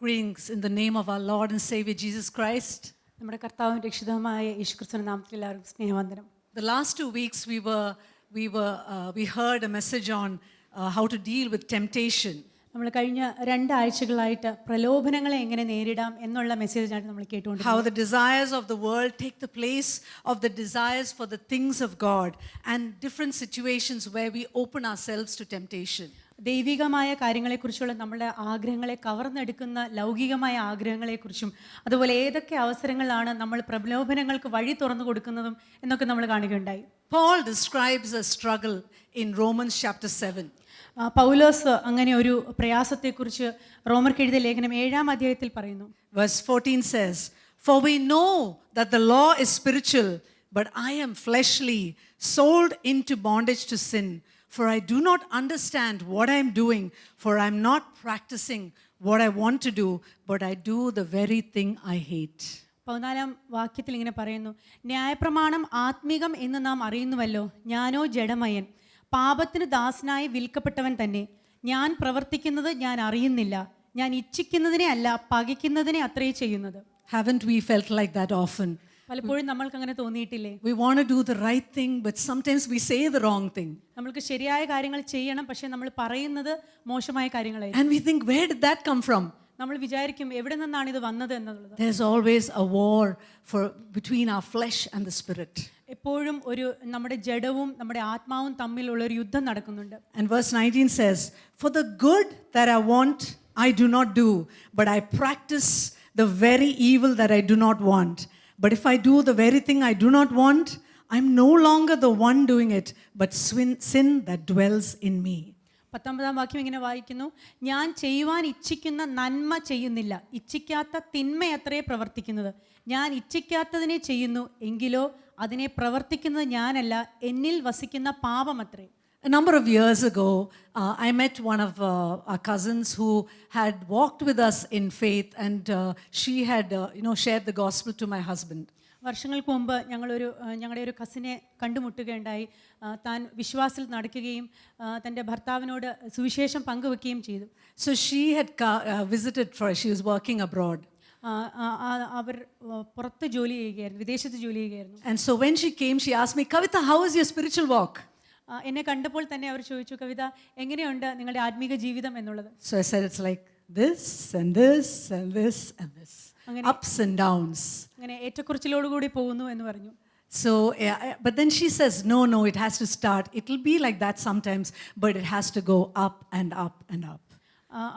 Greetings in the name of our Lord and Savior Jesus Christ. നമ്മുടെ കർത്താവും രക്ഷിതാവുമായ യേശുക്രിസ്തുവിന്റെ നാമത്തിൽ എല്ലാവർക്കും സ്നേഹവന്ദനം. The last 2 weeks we heard a message on how to deal with temptation. നമ്മൾ കഴിഞ്ഞ 2 ആഴ്ചകളായിട്ട് പ്രലോഭനങ്ങളെ എങ്ങനെ നേരിടാം എന്നുള്ള മെസ്സേജാണ് നമ്മൾ കേട്ടുകൊണ്ടിരുന്നത്. How the desires of the world take the place of the desires for the things of God, and different situations where we open ourselves to temptation. ദൈവികമായ കാര്യങ്ങളെക്കുറിച്ചുള്ള നമ്മുടെ ആഗ്രഹങ്ങളെ കവർന്നെടുക്കുന്ന ലൗകികമായ ആഗ്രഹങ്ങളെക്കുറിച്ചും അതുപോലെ ഏതൊക്കെ അവസരങ്ങളാണ് നമ്മൾ പ്രലോഭനങ്ങൾക്ക് വഴി തുറന്നു കൊടുക്കുന്നതും എന്നൊക്കെ നമ്മൾ കാണുകയുണ്ടായി. Paul describes a struggle in Romans chapter 7. പൗലോസ് അങ്ങനെ ഒരു പ്രയാസത്തെക്കുറിച്ച് റോമർക്ക് എഴുതിയ ലേഖനം 7-ാം അധ്യായത്തിൽ പറയുന്നു. Verse 14 says, "For we know that the law is spiritual, but I am fleshly, sold into bondage to sin. For I do not understand what I am doing, for I am not practicing what I want to do, but I do the very thing I hate." 14-ാം വാക്യത്തിൽ ഇങ്ങനെ പറയുന്നു, ന്യായപ്രമാണം ആത്മീകം എന്ന് നാം അറിയുന്നുവല്ലോ, ഞാനോ ജഡമയൻ, പാപത്തിന് ദാസനായി വിൽക്കപ്പെട്ടവൻ തന്നെ. ഞാൻ പ്രവർത്തിക്കുന്നത് ഞാൻ അറിയുന്നില്ല, ഞാൻ ഇച്ഛിക്കുന്നതിനെ അല്ല പകയ്ക്കുന്നതിനെ അത്രേ ചെയ്യുന്നത്. Haven't we felt like that often? പലപ്പോഴും നമ്മൾക്ക് അങ്ങനെ തോന്നിയിട്ടില്ലേ? We want to do the right thing, but sometimes we say the wrong thing. നമ്മൾക്ക് ശരിയായ കാര്യങ്ങൾ ചെയ്യണം, പക്ഷെ നമ്മൾ പറയുന്നത് മോശമായ കാര്യങ്ങളായിരിക്കും. And we think, where did that come from? നമ്മൾ വിചാരിക്കും എവിടെ നിന്നാണ് ഇത് വന്നത് എന്നുള്ളത്. There's always a war between our flesh and the spirit. എപ്പോഴും ഒരു നമ്മുടെ ജഡവും നമ്മുടെ ആത്മാവും തമ്മിലുള്ള ഒരു യുദ്ധം നടക്കുന്നുണ്ട്. And verse 19 says, "For the good that I want, I do not do, but I practice the very evil that I do not want. But if I do the very thing I do not want, I'm no longer the one doing it, but sin that dwells in me." 19-ാം വാക്യം ഇങ്ങനെ വായിക്കുന്നു, ഞാൻ ചെയ്യുവാൻ ഇച്ഛിക്കുന്ന നന്മ ചെയ്യുന്നില്ല, ഇച്ഛിക്കാത്ത തിന്മയത്രേ പ്രവർത്തിക്കുന്നത്. ഞാൻ ഇച്ഛിക്കാത്തതിനെ ചെയ്യുന്നു, എങ്കിലോ അതിനെ പ്രവർത്തിക്കുന്നത് ഞാനല്ല, എന്നിൽ വസിക്കുന്ന പാപമത്രേ. A number of years ago, I met one of our cousins who had walked with us in faith, and she had shared the gospel to my husband. വർഷങ്ങൾക്ക് മുമ്പ് ഞങ്ങളുടെ ഒരു കസിനെ കണ്ടുമുട്ടുകയുണ്ടായി. താൻ വിശ്വാസത്തിൽ നടക്കുകയും തൻ്റെ ഭർത്താവിനോട് സുവിശേഷം പങ്കുവെക്കുകയും ചെയ്തു. So she had visited she was working abroad. അവർ പുറത്ത് ജോലി ചെയ്യുകയായിരുന്നു, വിദേശത്ത് ജോലി ചെയ്യുകയായിരുന്നു. And so when she came, she asked me, "Kavita, how is your spiritual walk?" എന്നെ കണ്ടപ്പോൾ തന്നെ അവർ ചോദിച്ചു, കവിത എങ്ങനെയുണ്ട് നിങ്ങളുടെ ആത്മീക ജീവിതം എന്നുള്ളത്. So I said, "It's like this and this and this and this, ups and downs." അങ്ങനെ ഏറ്റക്കുറച്ചിലോടുകൂടി പോകുന്നു എന്ന് പറഞ്ഞു. So but then she says, no, it has to start. It will be like that sometimes, but it has to go up and up and up.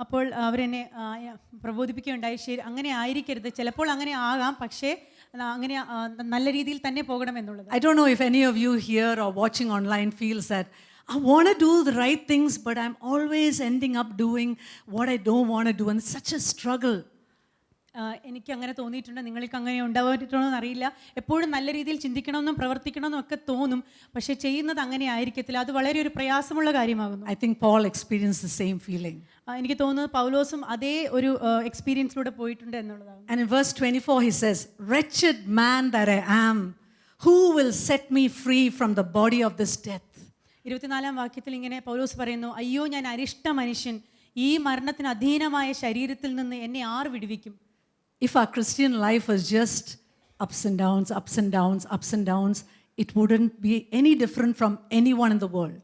അപ്പോൾ അവരെന്നെ പ്രബോധിപ്പിക്കുകയുണ്ടായി, ശരി അങ്ങനെ ആയിരിക്കരുത്, ചിലപ്പോൾ അങ്ങനെ ആകാം, പക്ഷേ അങ്ങനെ നല്ല രീതിയിൽ തന്നെ പോകണം എന്നുള്ളത്. I don't know if any of you here or watching online feels that I want to do the right things, but I'm always ending up doing what I don't want to do, and it's such a struggle. എനിക്ക് അങ്ങനെ തോന്നിയിട്ടുണ്ട്, നിങ്ങൾക്ക് അങ്ങനെ ഉണ്ടാവായിട്ടുണ്ടോ എന്നറിയില്ല. എപ്പോഴും നല്ല രീതിയിൽ ചിന്തിക്കണമെന്നും പ്രവർത്തിക്കണമെന്നും ഒക്കെ തോന്നും, പക്ഷേ ചെയ്യുന്നത് അങ്ങനെ ആയിരിക്കത്തില്ല. അത് വളരെ ഒരു പ്രയാസമുള്ള കാര്യമാകുന്നു. I think Paul experienced the same feeling. എനിക്ക് തോന്നുന്നത് പൗലോസും അതേ ഒരു എക്സ്പീരിയൻസിലൂടെ പോയിട്ടുണ്ട് എന്നുള്ളതാണ്. And in verse 24 he says, "Wretched man that I am, who will set me free from the body of this death?" 24-ാം വാക്യത്തിൽ ഇങ്ങനെ പൗലോസ് പറയുന്നു, അയ്യോ ഞാൻ അരിഷ്ട മനുഷ്യൻ, ഈ മരണത്തിന് അധീനമായ ശരീരത്തിൽ നിന്ന് എന്നെ ആർ വിടുവിക്കും. If our Christian life was just ups and downs, ups and downs, ups and downs, it wouldn't be any different from anyone in the world.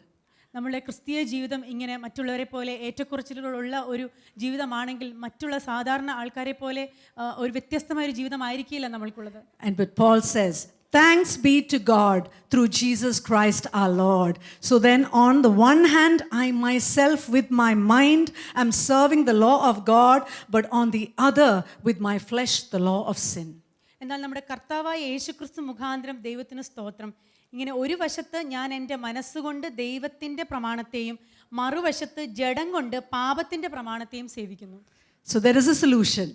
നമ്മുടെ ക്രിസ്തീയ ജീവിതം ഇങ്ങനെ മറ്റുള്ളവരെ പോലെ ഏറ്റക്കുറച്ചിലുകളുള്ള ഒരു ജീവിതമാണെങ്കിൽ മറ്റുള്ള സാധാരണ ആൾക്കാരെ പോലെ ഒരു വ്യത്യസ്തമായ ഒരു ജീവിതമായിരിക്കില്ല നമ്മൾക്കുള്ളത്. And but Paul says, "Thanks be to God through Jesus Christ our Lord. So then on the one hand, I myself with my mind am serving the law of God, but on the other with my flesh the law of sin." എന്നാൽ നമ്മുടെ കർത്താവായ യേശുക്രിസ്തു മുഖാന്തരം ദൈവത്തിന് സ്തോത്രം. ഇങ്ങനെ ഒരു വശത്ത് ഞാൻ എൻ്റെ മനസ്സുകൊണ്ട് ദൈവത്തിൻ്റെ പ്രമാണത്തെയും മറുവശത്ത് ജഡം കൊണ്ട് പാപത്തിൻ്റെ പ്രമാണത്തെയും സേവിക്കുന്നു. So there is a solution.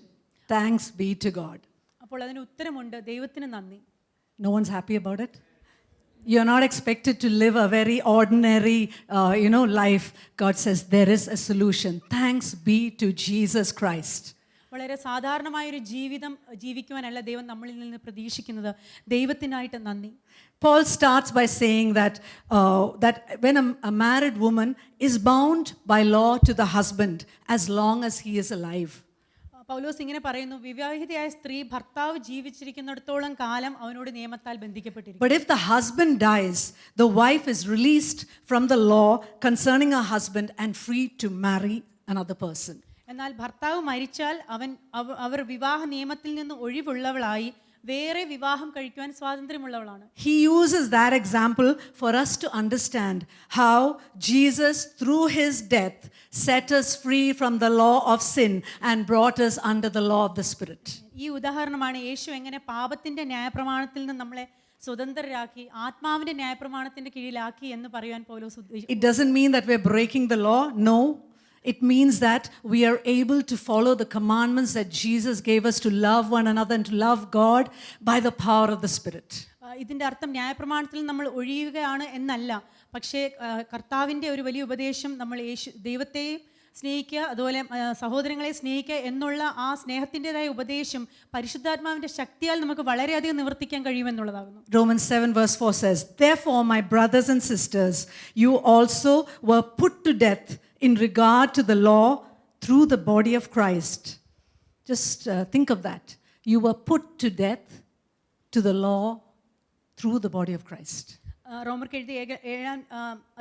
Thanks be to God. അപ്പോൾ അതിന് ഉത്തരമുണ്ട്, ദൈവത്തിന് നന്ദി. No one's happy about it? You're not expected to live a very ordinary, life. God says there is a solution. Thanks be to Jesus Christ. വളരെ സാധാരണമായൊരു ജീവിതം ജീവിക്കുവാനല്ല ദൈവം നമ്മളിൽ നിന്ന് പ്രതീക്ഷിക്കുന്നത്. ദൈവത്തിനായിട്ട് നന്ദി. Paul starts by saying that when a married woman is bound by law to the husband as long as he is alive. പൗലോസ് ഇങ്ങനെ പറയുന്നു, വിവാഹിതയായ സ്ത്രീ ഭർത്താവ് ജീവിച്ചിരിക്കുന്നിടത്തോളം കാലം അവനോട് നിയമത്താൽ ബന്ധിക്കപ്പെട്ടിരിക്കും. But if the husband dies, the wife is released from the law concerning her husband and free to marry another person. എന്നാൽ ഭർത്താവ് മരിച്ചാൽ അവർ വിവാഹ നിയമത്തിൽ നിന്ന് ഒഴിവുള്ളവളായി വേറെ വിവാഹം കഴിക്കുവാൻ സ്വാതന്ത്ര്യമുള്ളവളാണ്. He uses that example for us to understand how Jesus, through his death, set us free from the law of sin and brought us under the law of the Spirit. ഈ ഉദാഹരണമാണ് യേശു എങ്ങനെ പാപത്തിന്റെ ന്യായപ്രമാണത്തിൽ നിന്ന് നമ്മളെ സ്വതന്ത്രരാക്കി ആത്മാവിന്റെ ന്യായപ്രമാണത്തിന്റെ കീഴിലാക്കി എന്ന് പറയാൻ പൗലോസ് ഉദ്ദേശിക്കുന്നു. It doesn't mean that we're breaking the law. No. It means that we are able to follow the commandments that Jesus gave us to love one another and to love God by the power of the Spirit. ഇതിന്റെ അർത്ഥം ന്യായപ്രമാണത്തിൽ നമ്മൾ ഒഴിയുകയാണ് എന്നല്ല, പക്ഷേ കർത്താവിന്റെ ഒരു വലിയ ഉപദേശം നമ്മൾ ദൈവത്തെ സ്നേഹിക്കുക, അതുപോലെ സഹോദരങ്ങളെ സ്നേഹിക്കുക എന്നുള്ള ആ സ്നേഹത്തിൻ്റെതായ ഉപദേശം പരിശുദ്ധാത്മാവിന്റെ ശക്തിയാൽ നമുക്ക് വളരെയധികം നിവർത്തിക്കാൻ കഴിയുമെന്നുള്ളതാകുന്നു. Romans 7:4 says, "Therefore, my brothers and sisters, you also were put to death in regard to the law through the body of Christ." Just think of that. You were put to death to the law through the body of Christ. റോമർക്ക് എഴുതിയ 7-ാം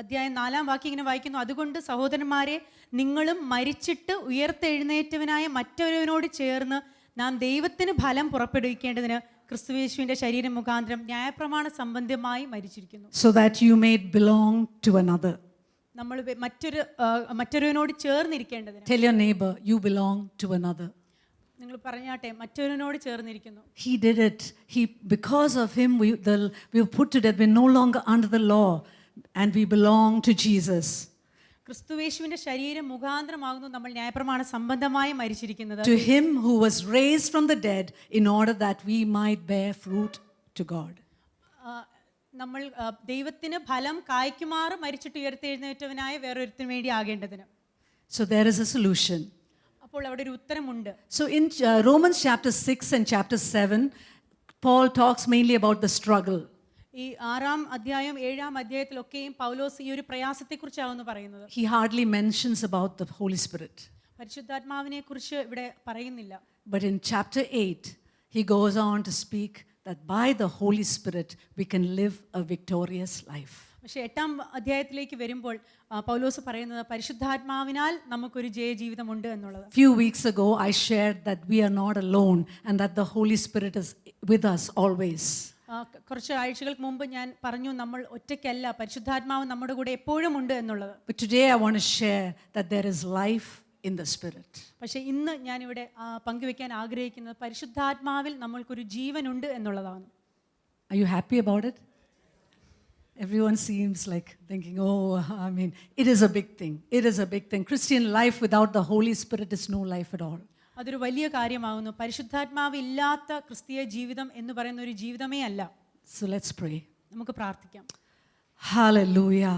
അധ്യായം 4-ാം വാക്യം ഇങ്ങനെ വായിക്കുന്നു, അതുകൊണ്ട് സഹോദരന്മാരെ നിങ്ങളും മരിച്ചിട്ട് ഉയർത്തെഴുന്നേറ്റവനായ മറ്റൊരുവനോട് ചേർന്ന് നാം ദൈവത്തിന് ഫലം പുറപ്പെടുവിക്കേണ്ടതിന് ക്രിസ്തുയേശുവിന്റെ ശരീരം മുഖാന്തരം ന്യായപ്രമാണ സംബന്ധമായി മരിച്ചിരിക്കുന്നു. So that you may belong to another. നമ്മൾ മറ്റൊരുവനോട് ചേർന്നിരിക്കേണ്ടതിന്. Tell your neighbor, you belong to another. നിങ്ങൾ പറഞ്ഞാട്ടെ, മറ്റൊരുവനോട് ചേർന്നിരിക്കുന്നു. He did it. Because of him, we were put to death. We're no longer under the law, and we belong to Jesus. ക്രിസ്തുയേശുവിന്റെ ശരീരം മുഖാന്തരമാകുന്നു നമ്മൾ ന്യായപ്രമാണ സംബന്ധമായി മരിച്ചിരിക്കുന്നത്. To him who was raised from the dead, in order that we might bear fruit to God. നമ്മൾ ദൈവത്തിന് ഫലം കായ്ക്കുമാറ് മരിച്ചിട്ട് ഉയർത്തെഴുന്നേറ്റവനായ വേറൊരുത്തിന് വേണ്ടി ആകേണ്ടതിന്. So there is a solution. അപ്പോൾ അവിടെ ഒരു ഉത്തരമുണ്ട്. So in Romans chapter 6 and chapter 7, Paul talks mainly about the struggle. ഈ 6-ാം അധ്യായം 7-ാം അധ്യായത്തിലൊക്കെയും പൗലോസ് ഈ ഒരു പ്രയാസത്തെക്കുറിച്ചാണ് പറയുന്നത്. He hardly mentions about the Holy Spirit. പരിശുദ്ധാത്മാവിനെ കുറിച്ച് ഇവിടെ പറയുന്നില്ല. But in chapter 8, he goes on to speak that by the Holy Spirit we can live a victorious life. പക്ഷേ 8-ാം അധ്യായത്തിലേക്ക് വരുമ്പോൾ പൗലോസ് പറയുന്നത് പരിശുദ്ധാത്മാവിനാൽ നമുക്കൊരു ജയജീവിതമുണ്ട് എന്നുള്ളത്. Few weeks ago I shared that we are not alone and that the Holy Spirit is with us always. കുറച്ച് ആഴ്ചകൾക്ക് മുമ്പ് ഞാൻ പറഞ്ഞു നമ്മൾ ഒറ്റയ്ക്കല്ല, പരിശുദ്ധാത്മാവ് നമ്മുടെ കൂടെ എപ്പോഴും ഉണ്ട് എന്നുള്ളത്. But today I want to share that there is life in the Spirit. പക്ഷേ ഇന്ന് ഞാനിവിടെ പങ്കുവെക്കാൻ ആഗ്രഹിക്കുന്നത് പരിശുദ്ധാത്മാവിൽ നമ്മൾക്കൊരു ജീവനുണ്ട് എന്നുള്ളതാണ്. Are you happy about it? Everyone seems like thinking, oh, I mean, it is a big thing. It is a big thing. Christian life without the Holy Spirit is no life at all. അതൊരു വലിയ കാര്യമാകുന്നു. പരിശുദ്ധാത്മാവ് ഇല്ലാത്ത ക്രിസ്തീയ ജീവിതം എന്ന് പറയുന്ന ഒരു ജീവിതമേ അല്ല. So let's pray. നമുക്ക് പ്രാർത്ഥിക്കാം. Hallelujah.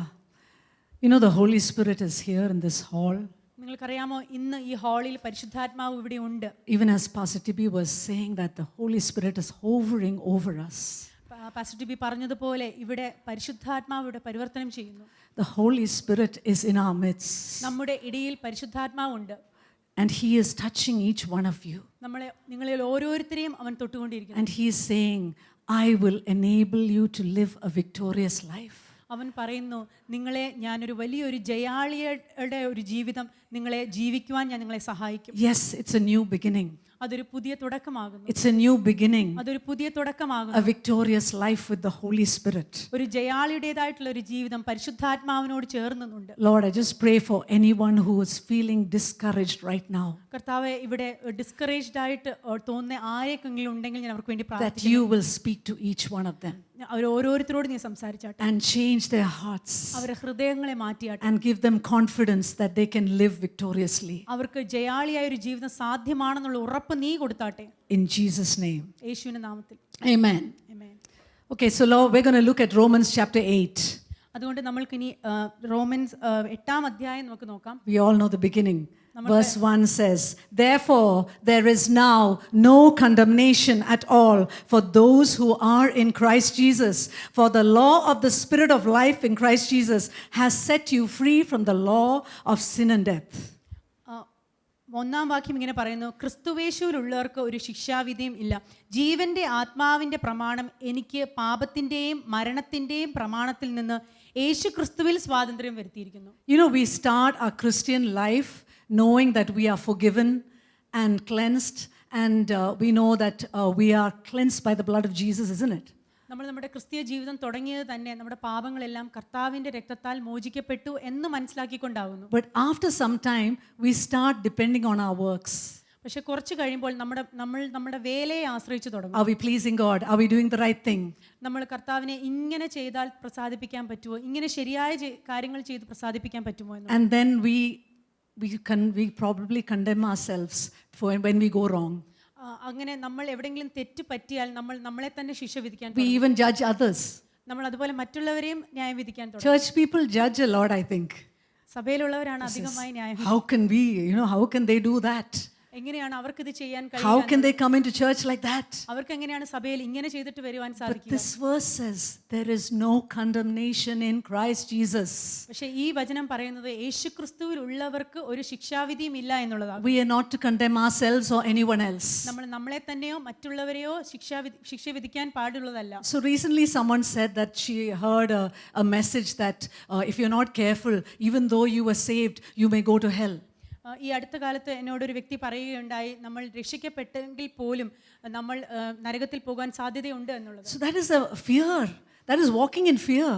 You know, the Holy Spirit is here in this hall. നിങ്ങൾക്കറിയാമോ, ഇന്ന് ഈ ഹാളിൽ പരിശുദ്ധാത്മാവ് ഇവിടെ ഉണ്ട്. Even as Pastor Tibi was saying that the Holy Spirit is hovering over us. Pastor TB പറഞ്ഞതുപോലെ ഇവിടെ പരിശുദ്ധാത്മാവ് ഇവിടെ പരിവർത്തനം ചെയ്യുന്നു. The Holy Spirit is in our midst. നമ്മുടെ ഇടയിൽ പരിശുദ്ധാത്മാവുണ്ട്. And he is touching each one of you. നിങ്ങളിൽ ഓരോരുത്തരെയും അവൻ തൊട്ടുകൊണ്ടിരിക്കുന്നു. And he is saying, I will enable you to live a victorious life. അവൻ പറയുന്നു, നിങ്ങളെ ഞാനൊരു വലിയൊരു ജയാളിയുടെ ഒരു ജീവിതം നിങ്ങളെ ജീവിക്കുവാൻ ഞാൻ നിങ്ങളെ സഹായിക്കും. Yes, it's a new beginning. അതൊരു പുതിയ തുടക്കമാകുന്നു. It's a new beginning. അതൊരു പുതിയ തുടക്കമാകുന്നു. A victorious life with the Holy Spirit. ഒരു ജയാളിയുടേതായിട്ടുള്ള ഒരു ജീവിതം പരിശുദ്ധാത്മാവിനോട് ചേർന്നുണ്ട്. Lord, I just pray for anyone who is feeling discouraged right now. കർത്താവേ, ഇവിടെ ഡിസ്കറേജ്ഡ് ആയിട്ട് തോന്നുന്ന ആരെങ്കിലും ഉണ്ടെങ്കിൽ ഞാൻ അവർക്ക് വേണ്ടി പ്രാർത്ഥിക്കുന്നു. That you will speak to each one of them. അവർ ഓരോരുത്തരോട് നീ സംസാരിച്ചാട്ടെ. And change their hearts. അവരുടെ ഹൃദയങ്ങളെ മാറ്റിയാട്ടെ. And give them confidence that they can live victoriously. അവർക്ക് ജയാളിയായ ഒരു ജീവിതം സാധ്യമാണെന്നുള്ള ഉറപ്പ് നീ കൊടുത്താട്ടെ. In Jesus' name. യേശുവിന്റെ നാമത്തിൽ. Amen. Amen. Okay, so Lord, we're going to look at Romans chapter 8. അതുകൊണ്ട് നമ്മൾക്ക് ഇനി റോമൻസ് 8-ാം അധ്യായം നമുക്ക് നോക്കാം. We all know the beginning. Verse 1 says, "Therefore there is now no condemnation at all for those who are in Christ Jesus. For the law of the Spirit of life in Christ Jesus has set you free from the law of sin and death." ഒന്നാം വാക്യം ഇങ്ങനെ പറയുന്നു, ക്രിസ്തുവേശുവിലുള്ളവർക്ക് ഒരു ശിക്ഷാവിധിയും ഇല്ല. ജീവന്റെ ആത്മാവിന്റെ പ്രമാണം എനിക്ക് പാപത്തിന്റെയും മരണത്തിന്റെയും പ്രമാണത്തിൽ നിന്ന് യേശു ക്രിസ്തുവിൽ സ്വാതന്ത്ര്യം വരുത്തിയിരിക്കുന്നു. You know, we start our Christian life knowing that we are forgiven and cleansed, and we know that we are cleansed by the blood of Jesus, isn't it? നമ്മൾ നമ്മുടെ ക്രിസ്തീയ ജീവിതം തുടങ്ങിയത് തന്നെ നമ്മുടെ പാപങ്ങളെല്ലാം കർത്താവിന്റെ രക്തത്താൽ മോചിക്കപ്പെട്ടു എന്ന് മനസ്സിലാക്കിക്കൊണ്ടാകുന്നു. But after some time, we start depending on our works. പക്ഷെ കുറച്ച് കഴിയുമ്പോൾ നമ്മുടെ വേലയെ ആശ്രയിച്ചു തുടങ്ങും. Are we pleasing God? Are we doing the right thing? നമ്മൾ കർത്താവിനെ ഇങ്ങനെ ചെയ്താൽ പ്രസാദിപ്പിക്കാൻ പറ്റുമോ, ഇങ്ങനെ ശരിയായ കാര്യങ്ങൾ ചെയ്ത് പ്രസാദിപ്പിക്കാൻ പറ്റുമോ എന്ന്. And then we probably condemn ourselves for when we go wrong. അങ്ങനെ നമ്മൾ എവിടെയെങ്കിലും തെറ്റ് പറ്റിയാൽ നമ്മളെ തന്നെ ശിക്ഷ വിധിക്കാൻ We even judge others. നമ്മൾ അതുപോലെ മറ്റുള്ളവരെയും ന്യായം വിധിക്കാൻ തുടങ്ങും. Church people judge a lot, I think. സഭയിലുള്ളവരാണ് അധികമായി ന്യായം. How can we, how can they do that? എങ്ങനെയാണ് അവർക്ക് ഇത് ചെയ്യാൻ കഴിയുക? How can they come into church like that? അവർക്ക് എങ്ങനെയാണ് സഭയിൽ ഇങ്ങനെ ചെയ്തിട്ട് വരുവാൻ But സാധിക്കുക? this verse says there is no condemnation in Christ Jesus. പക്ഷേ ഈ വചനം പറയുന്നത് യേശുക്രിസ്തുവിൽ ഉള്ളവർക്ക് ഒരു ശിക്ഷാവിധിയും ഇല്ല എന്നുള്ളതാണ്. We are not to condemn ourselves or anyone else. നമ്മൾ നമ്മളെ തന്നെയോ മറ്റുള്ളവരെയോ ശിക്ഷ വിധിക്കാൻ പാടുള്ളതല്ല. So recently someone said that she heard a message that if you're not careful, even though you were saved, you may go to hell. ഈ അടുത്ത കാലത്ത് എന്നോടൊരു വ്യക്തി പറയുകയുണ്ടായി, നമ്മൾ രക്ഷിക്കപ്പെട്ടെങ്കിൽ പോലും നമ്മൾ നരകത്തിൽ പോകാൻ സാധ്യതയുണ്ട് എന്നുള്ളത്. So that is a fear. That is walking in fear.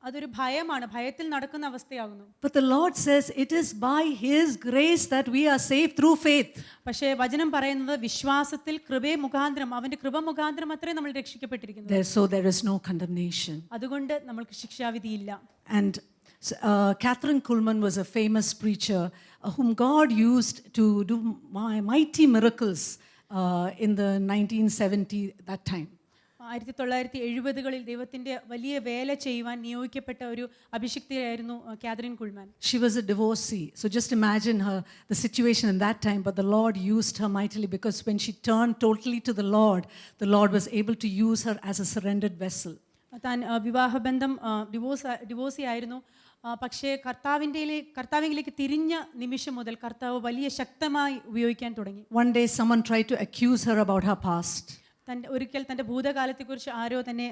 അതൊരു ഭയമാണ്, ഭയത്തിൽ നടക്കുന്ന അവസ്ഥയാകുന്നു. But the Lord says it is by His grace that we are saved through faith. പക്ഷേ വചനം പറയുന്നത് വിശ്വാസത്തിൽ കൃപ മുഖാന്തരം, അവന്റെ കൃപ മുഖാന്തരം അത്രേ നമ്മൾ രക്ഷിക്കപ്പെട്ടിരിക്കുന്നത്. So there is no condemnation. അതുകൊണ്ട് നമ്മൾക്ക് ശിക്ഷാവിധിയില്ല. And Catherine Kuhlman was a famous preacher whom God used to do mighty miracles in the 1970 that time. 1970-കളിൽ ദൈവത്തിന്റെ വലിയ വേല ചെയ്യുവാൻ നിയോഗിക്കപ്പെട്ട ഒരു അഭിഷിക്തയായിരുന്നു Catherine കുൾമാൻ. She was a divorcee. So just imagine the situation in that time, but the Lord used her mightily because when she turned totally to the Lord was able to use her as a surrendered vessel. താൻ വിവാഹബന്ധം divorcee ആയിരുന്നു. പക്ഷേ കർത്താവിലേക്ക് തിരിഞ്ഞ നിമിഷം മുതൽ കർത്താവ് വലിയ ശക്തമായി ഉപയോഗിക്കാൻ തുടങ്ങി. One day someone tried to accuse her about her past. ഒരിക്കൽ തന്റെ ഭൂതകാലത്തെക്കുറിച്ച് ആരോ തന്നെ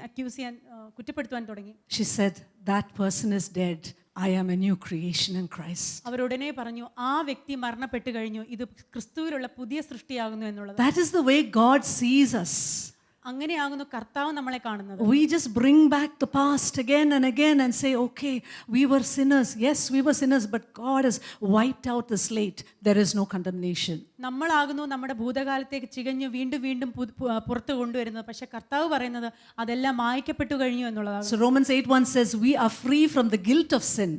കുറ്റപ്പെടുത്തുവാൻ തുടങ്ങി. She said, that person is dead. I am a new creation in Christ. അവരുടനെ പറഞ്ഞു, ആ വ്യക്തി മരണപ്പെട്ടു കഴിഞ്ഞു, ഇത് ക്രിസ്തുവിലുള്ള പുതിയ സൃഷ്ടിയാകുന്നു എന്നുള്ളത്. That is the way God sees us. അങ്ങനെയാകുന്നു കർത്താവ് നമ്മളെ കാണുന്നത്. We just bring back the past again and again and say, okay, we were sinners. Yes, we were sinners, but God has wiped out the slate. There is no condemnation. നമ്മളാകുന്നു നമ്മുടെ ഭൂതകാലത്തേക്ക് ചികഞ്ഞു വീണ്ടും പുറത്തു കൊണ്ടുവരുന്നത്. പക്ഷെ കർത്താവ് പറയുന്നത് അതെല്ലാം മായ്ക്കപ്പെട്ടു കഴിഞ്ഞു എന്നുള്ളതാണ്. So Romans 8:1 says we are free from the guilt of sin.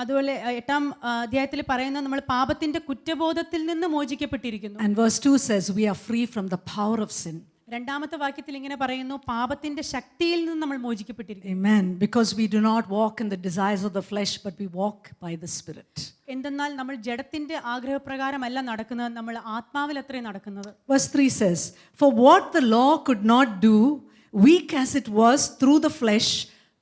അതുപോലെ 8-ാം അധ്യായത്തിൽ പറയുന്നത് നമ്മൾ പാപത്തിന്റെ കുറ്റബോധത്തിൽ നിന്ന് മോചിക്കപ്പെട്ടിരിക്കുന്നു. And verse 2 says we are free from the power of sin. രണ്ടാമത്തെ വാക്യത്തിൽ ഇങ്ങനെ പറയുന്നു, പാപത്തിന്റെ ശക്തിയിൽ നിന്ന് നമ്മൾ മോചിക്കപ്പെട്ടിരിക്കുന്നു. Amen. Because we do not walk in the desires of the flesh, but we walk by the Spirit. എന്തെന്നാൽ നമ്മൾ ജഡത്തിന്റെ ആഗ്രഹപ്രകാരമല്ല നടക്കുന്നത്, നമ്മൾ ആത്മാവിൽ അത്രേ നടക്കുന്നത്. Verse 3 says, for what the law could not do, weak as it was through the flesh,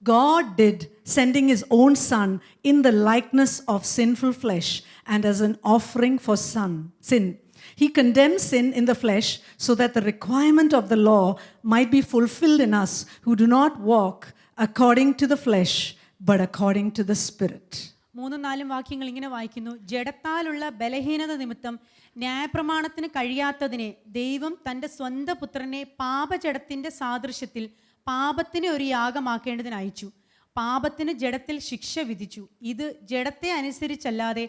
God did, sending His own Son in the likeness of sinful flesh and as an offering for sin. He condemned sin in the flesh so that the requirement of the law might be fulfilled in us who do not walk according to the flesh but according to the Spirit. 3-4 വാക്യങ്ങൾ ഇങ്ങനെ വായിക്കുന്നു, ജഡത്താലുള്ള ബലഹീനത നിമിത്തം ന്യായപ്രമാണത്തിന് കഴിയാത്തതിനെ ദൈവം തൻ്റെ സ്വന്തം പുത്രനെ പാപജഡത്തിന്റെ സാദൃശ്യത്തിൽ പാപത്തിന് ഒരു യാഗമാക്കേണ്ടതിന് അയച്ചു. പാപത്തിന് ജഡത്തിൽ ശിക്ഷ വിധിച്ചു. ഇത് ജഡത്തെ അനുസരിച്ചല്ലാതെ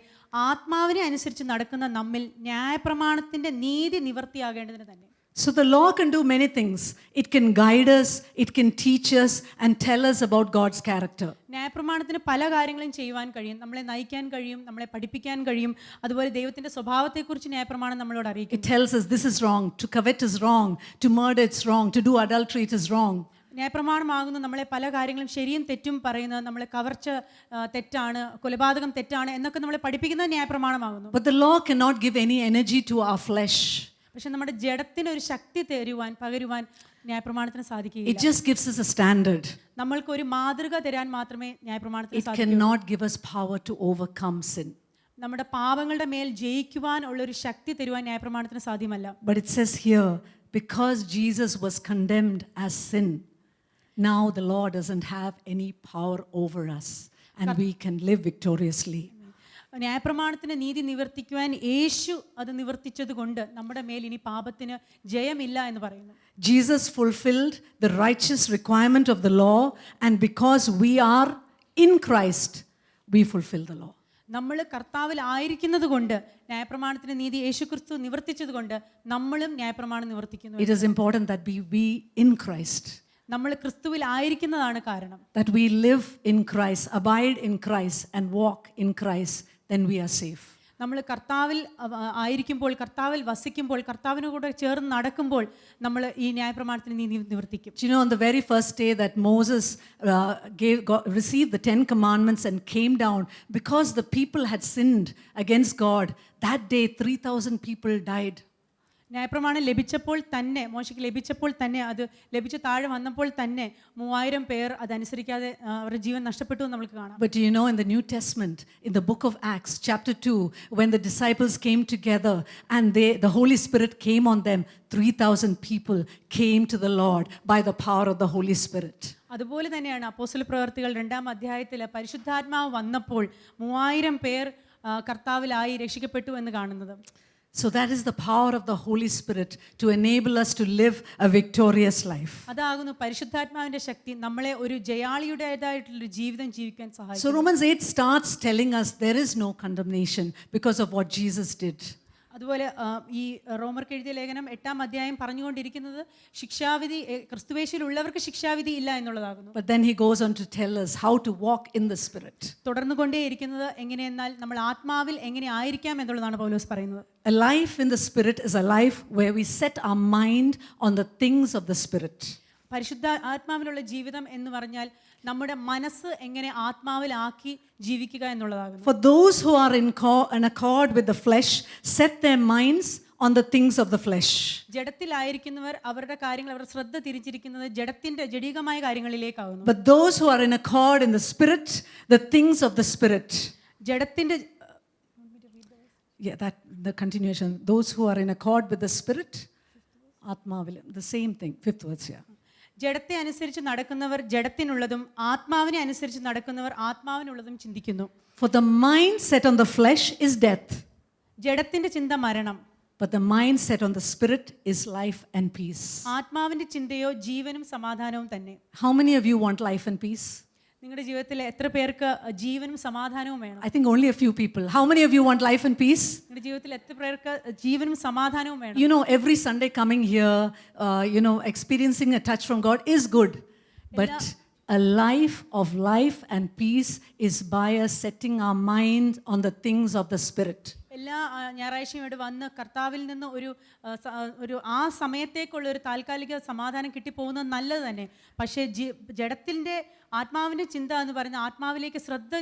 ആത്മാവിനെ അനുസരിച്ച് നടക്കുന്ന നമ്മിൽ ന്യായപ്രമാണത്തിന്റെ നീതി നിവർത്തിയാകേണ്ടതിന് തന്നെ. So the law can do many things. It can guide us, it can teach us and tell us about God's character. ന്യായപ്രമാണത്തിന് പല കാര്യങ്ങളും ചെയ്യുവാൻ കഴിയും, നമ്മളെ നയിക്കാൻ കഴിയും, നമ്മളെ പഠിപ്പിക്കാൻ കഴിയും. അതുപോലെ ദൈവത്തിന്റെ സ്വഭാവത്തെക്കുറിച്ച് ന്യായപ്രമാണം നമ്മളോട് അറിയിക്കും. It tells us this is wrong, to covet is wrong, to murder it's wrong, to do adultery it is wrong. ന്യായപ്രമാണമാകുന്നു നമ്മളെ പല കാര്യങ്ങളും ശരിയും തെറ്റും പറയുന്നത്, നമ്മളെ കവർച്ച തെറ്റാണ്, കൊലപാതകം തെറ്റാണ് എന്നൊക്കെ നമ്മളെ പഠിപ്പിക്കുന്നത് ന്യായപ്രമാണമാകുന്നു. But the law cannot give any energy to our flesh. പക്ഷെ നമ്മുടെ ജഡത്തിന് ഒരു ശക്തി പകരുവാൻ ന്യായപ്രമാണത്തിന് സാധിക്കില്ല. It just gives us a standard. നമ്മൾക്ക് ഒരു മാതൃക തരാൻ മാത്രമേ ന്യായപ്രമാണത്തിന് It സാധിക്കൂ. cannot give us power to overcome sin. നമ്മുടെ പാപങ്ങളുടെ മേൽ ജയിക്കുവാൻ ഉള്ളൊരു ശക്തി തരുവാൻ ന്യായപ്രമാണത്തിന് സാധ്യമല്ല. But it says here, because Jesus was condemned as sin, now the law doesn't have any power over us and we can live victoriously. ന്യായപ്രമാണത്തിന് നീതി നിവർത്തിക്കുവാൻ യേശു അത് നിവർത്തിച്ചത് കൊണ്ട് നമ്മുടെ മേൽ ഇനി പാപത്തിന് ജയമില്ല എന്ന് പറയുന്നു. Jesus fulfilled the righteous requirement of the law, and because we are in Christ, we fulfill the law. നമ്മൾ കർത്താവിൽ ആയിരിക്കുന്നത് കൊണ്ട് ന്യായപ്രമാണത്തിന് നീതി യേശുക്രിസ്തു നിവർത്തിച്ചത് കൊണ്ട് നമ്മളും ന്യായപ്രമാണം നിവർത്തിക്കുന്നു. It is important that we be in Christ. നമ്മൾ ക്രിസ്തുവിൽ ആയിരിക്കുന്നതാണ് കാരണം. That we live in Christ, abide in Christ and walk in Christ, then we are safe. നമ്മൾ കർത്താവിൽ ആയിരിക്കുമ്പോൾ, കർത്താവിൽ വസിക്കുമ്പോൾ, കർത്താവിനോട് കൂടെ ചേർന്ന് നടക്കുമ്പോൾ നമ്മൾ ഈ ന്യായപ്രമാണത്തിന് നീതി നിവർത്തിക്കും. You know, on the very first day that Moses received the 10 commandments and came down, because the people had sinned against God, that day 3,000 people died. ന്യായപ്രമാണം ലഭിച്ചപ്പോൾ തന്നെ, മോശയ്ക്ക് ലഭിച്ചപ്പോൾ തന്നെ, അത് ലഭിച്ച് താഴെ വന്നപ്പോൾ തന്നെ 3000 പേർ അതനുസരിക്കാതെ അവരുടെ ജീവൻ നഷ്ടപ്പെട്ടു എന്ന് നമുക്ക് കാണാം. But you know, in the New Testament, in the book of Acts, chapter 2, when the disciples came together and the Holy Spirit came on them, 3,000 people came to the Lord by the power of the Holy Spirit. അതുപോലെ തന്നെയാണ് അപ്പോസ്തല പ്രവൃത്തികൾ 2-ാം അധ്യായത്തിൽ പരിശുദ്ധാത്മാവ് വന്നപ്പോൾ 3000 പേർ കർത്താവിലായി രക്ഷിക്കപ്പെട്ടു എന്ന് കാണുന്നത്. So that is the power of the Holy Spirit to enable us to live a victorious life. അതാകുന്നു പരിശുദ്ധാത്മാവിന്റെ ശക്തി നമ്മളെ ഒരു ജയാളിയുടേതായിട്ടുള്ള ജീവിതം ജീവിക്കാൻ സഹായിക്കും. So Romans 8 starts telling us there is no condemnation because of what Jesus did. അതുപോലെ ഈ റോമർക്ക് എഴുതിയ ലേഖനം 8-ാം അധ്യായം പറഞ്ഞുകൊണ്ടിരിക്കുന്നത് ശിക്ഷാവിധി ക്രിസ്തുവേശുവിലുള്ളവർക്ക് ശിക്ഷാവിധി ഇല്ല എന്നുള്ളതാകുന്നു. But then he goes on to tell us how to walk in the Spirit. തുടർന്നുകൊണ്ടേയിരിക്കുന്നത് എങ്ങനെയെന്നാൽ നമ്മൾ ആത്മാവിൽ എങ്ങനെ ആയിരിക്കാം എന്നുള്ളതാണ് പൗലോസ് പറയുന്നത്. A life in the Spirit is a life where we set our mind on the things of the Spirit. പരിശുദ്ധ ആത്മാവിലുള്ള ജീവിതം എന്ന് പറഞ്ഞാൽ നമ്മുടെ മനസ്സ് എങ്ങനെ ആത്മാവിലാക്കി ജീവിക്കുക എന്നുള്ളതാകുന്നു. For those who are in accord with the flesh, set their minds on the things of the flesh. ജഡത്തിലായിരിക്കുന്നവർ അവരുടെ കാര്യങ്ങൾ, അവർ ശ്രദ്ധ തിരിച്ചിരിക്കുന്നത് ജഡീകമായ കാര്യങ്ങളിലേക്കാകുന്നു. But those who are in accord in the Spirit, the things of the Spirit. ജഡത്തിന്റെ that the continuation. Those who are in accord with the Spirit, Atmavil, the same thing. 5th verse here. ജഡത്തെ അനുസരിച്ച് നടക്കുന്നവർ ജഡത്തിനുള്ളതും ആത്മാവിനെ അനുസരിച്ച് നടക്കുന്നവർ ആത്മാവിനുള്ളതും ചിന്തിക്കുന്നു. For the mind set on the flesh is death. ജഡത്തിന്റെ ചിന്ത മരണം. But the mind set on the Spirit is life and peace. ആത്മാവിന്റെ ചിന്തയോ ജീവനും സമാധാനവും തന്നെ. How many of you want life and peace? നിങ്ങളുടെ ജീവിതത്തിൽ എത്ര പേർക്ക് ജീവനും സമാധാനവും വേണം? I think only a few people. How many of you want life and peace? നിങ്ങളുടെ ജീവിതത്തിൽ എത്ര പേർക്ക് ജീവനും സമാധാനവും വേണം? You know, every Sunday coming here, experiencing a touch from God is good. But a life of life and peace is by us setting our mind on the things of the Spirit. എല്ലാ ഞായറാഴ്ചയും ഇവിടെ വന്ന് കർത്താവിൽ നിന്ന് ഒരു ആ സമയത്തേക്കുള്ള ഒരു താൽക്കാലിക സമാധാനം കിട്ടിപ്പോകുന്നത് നല്ലത് തന്നെ. പക്ഷേ ജഡത്തിൻ്റെ ആത്മാവിൻ്റെ ചിന്ത എന്ന് പറയുന്ന ആത്മാവിലേക്ക് ശ്രദ്ധ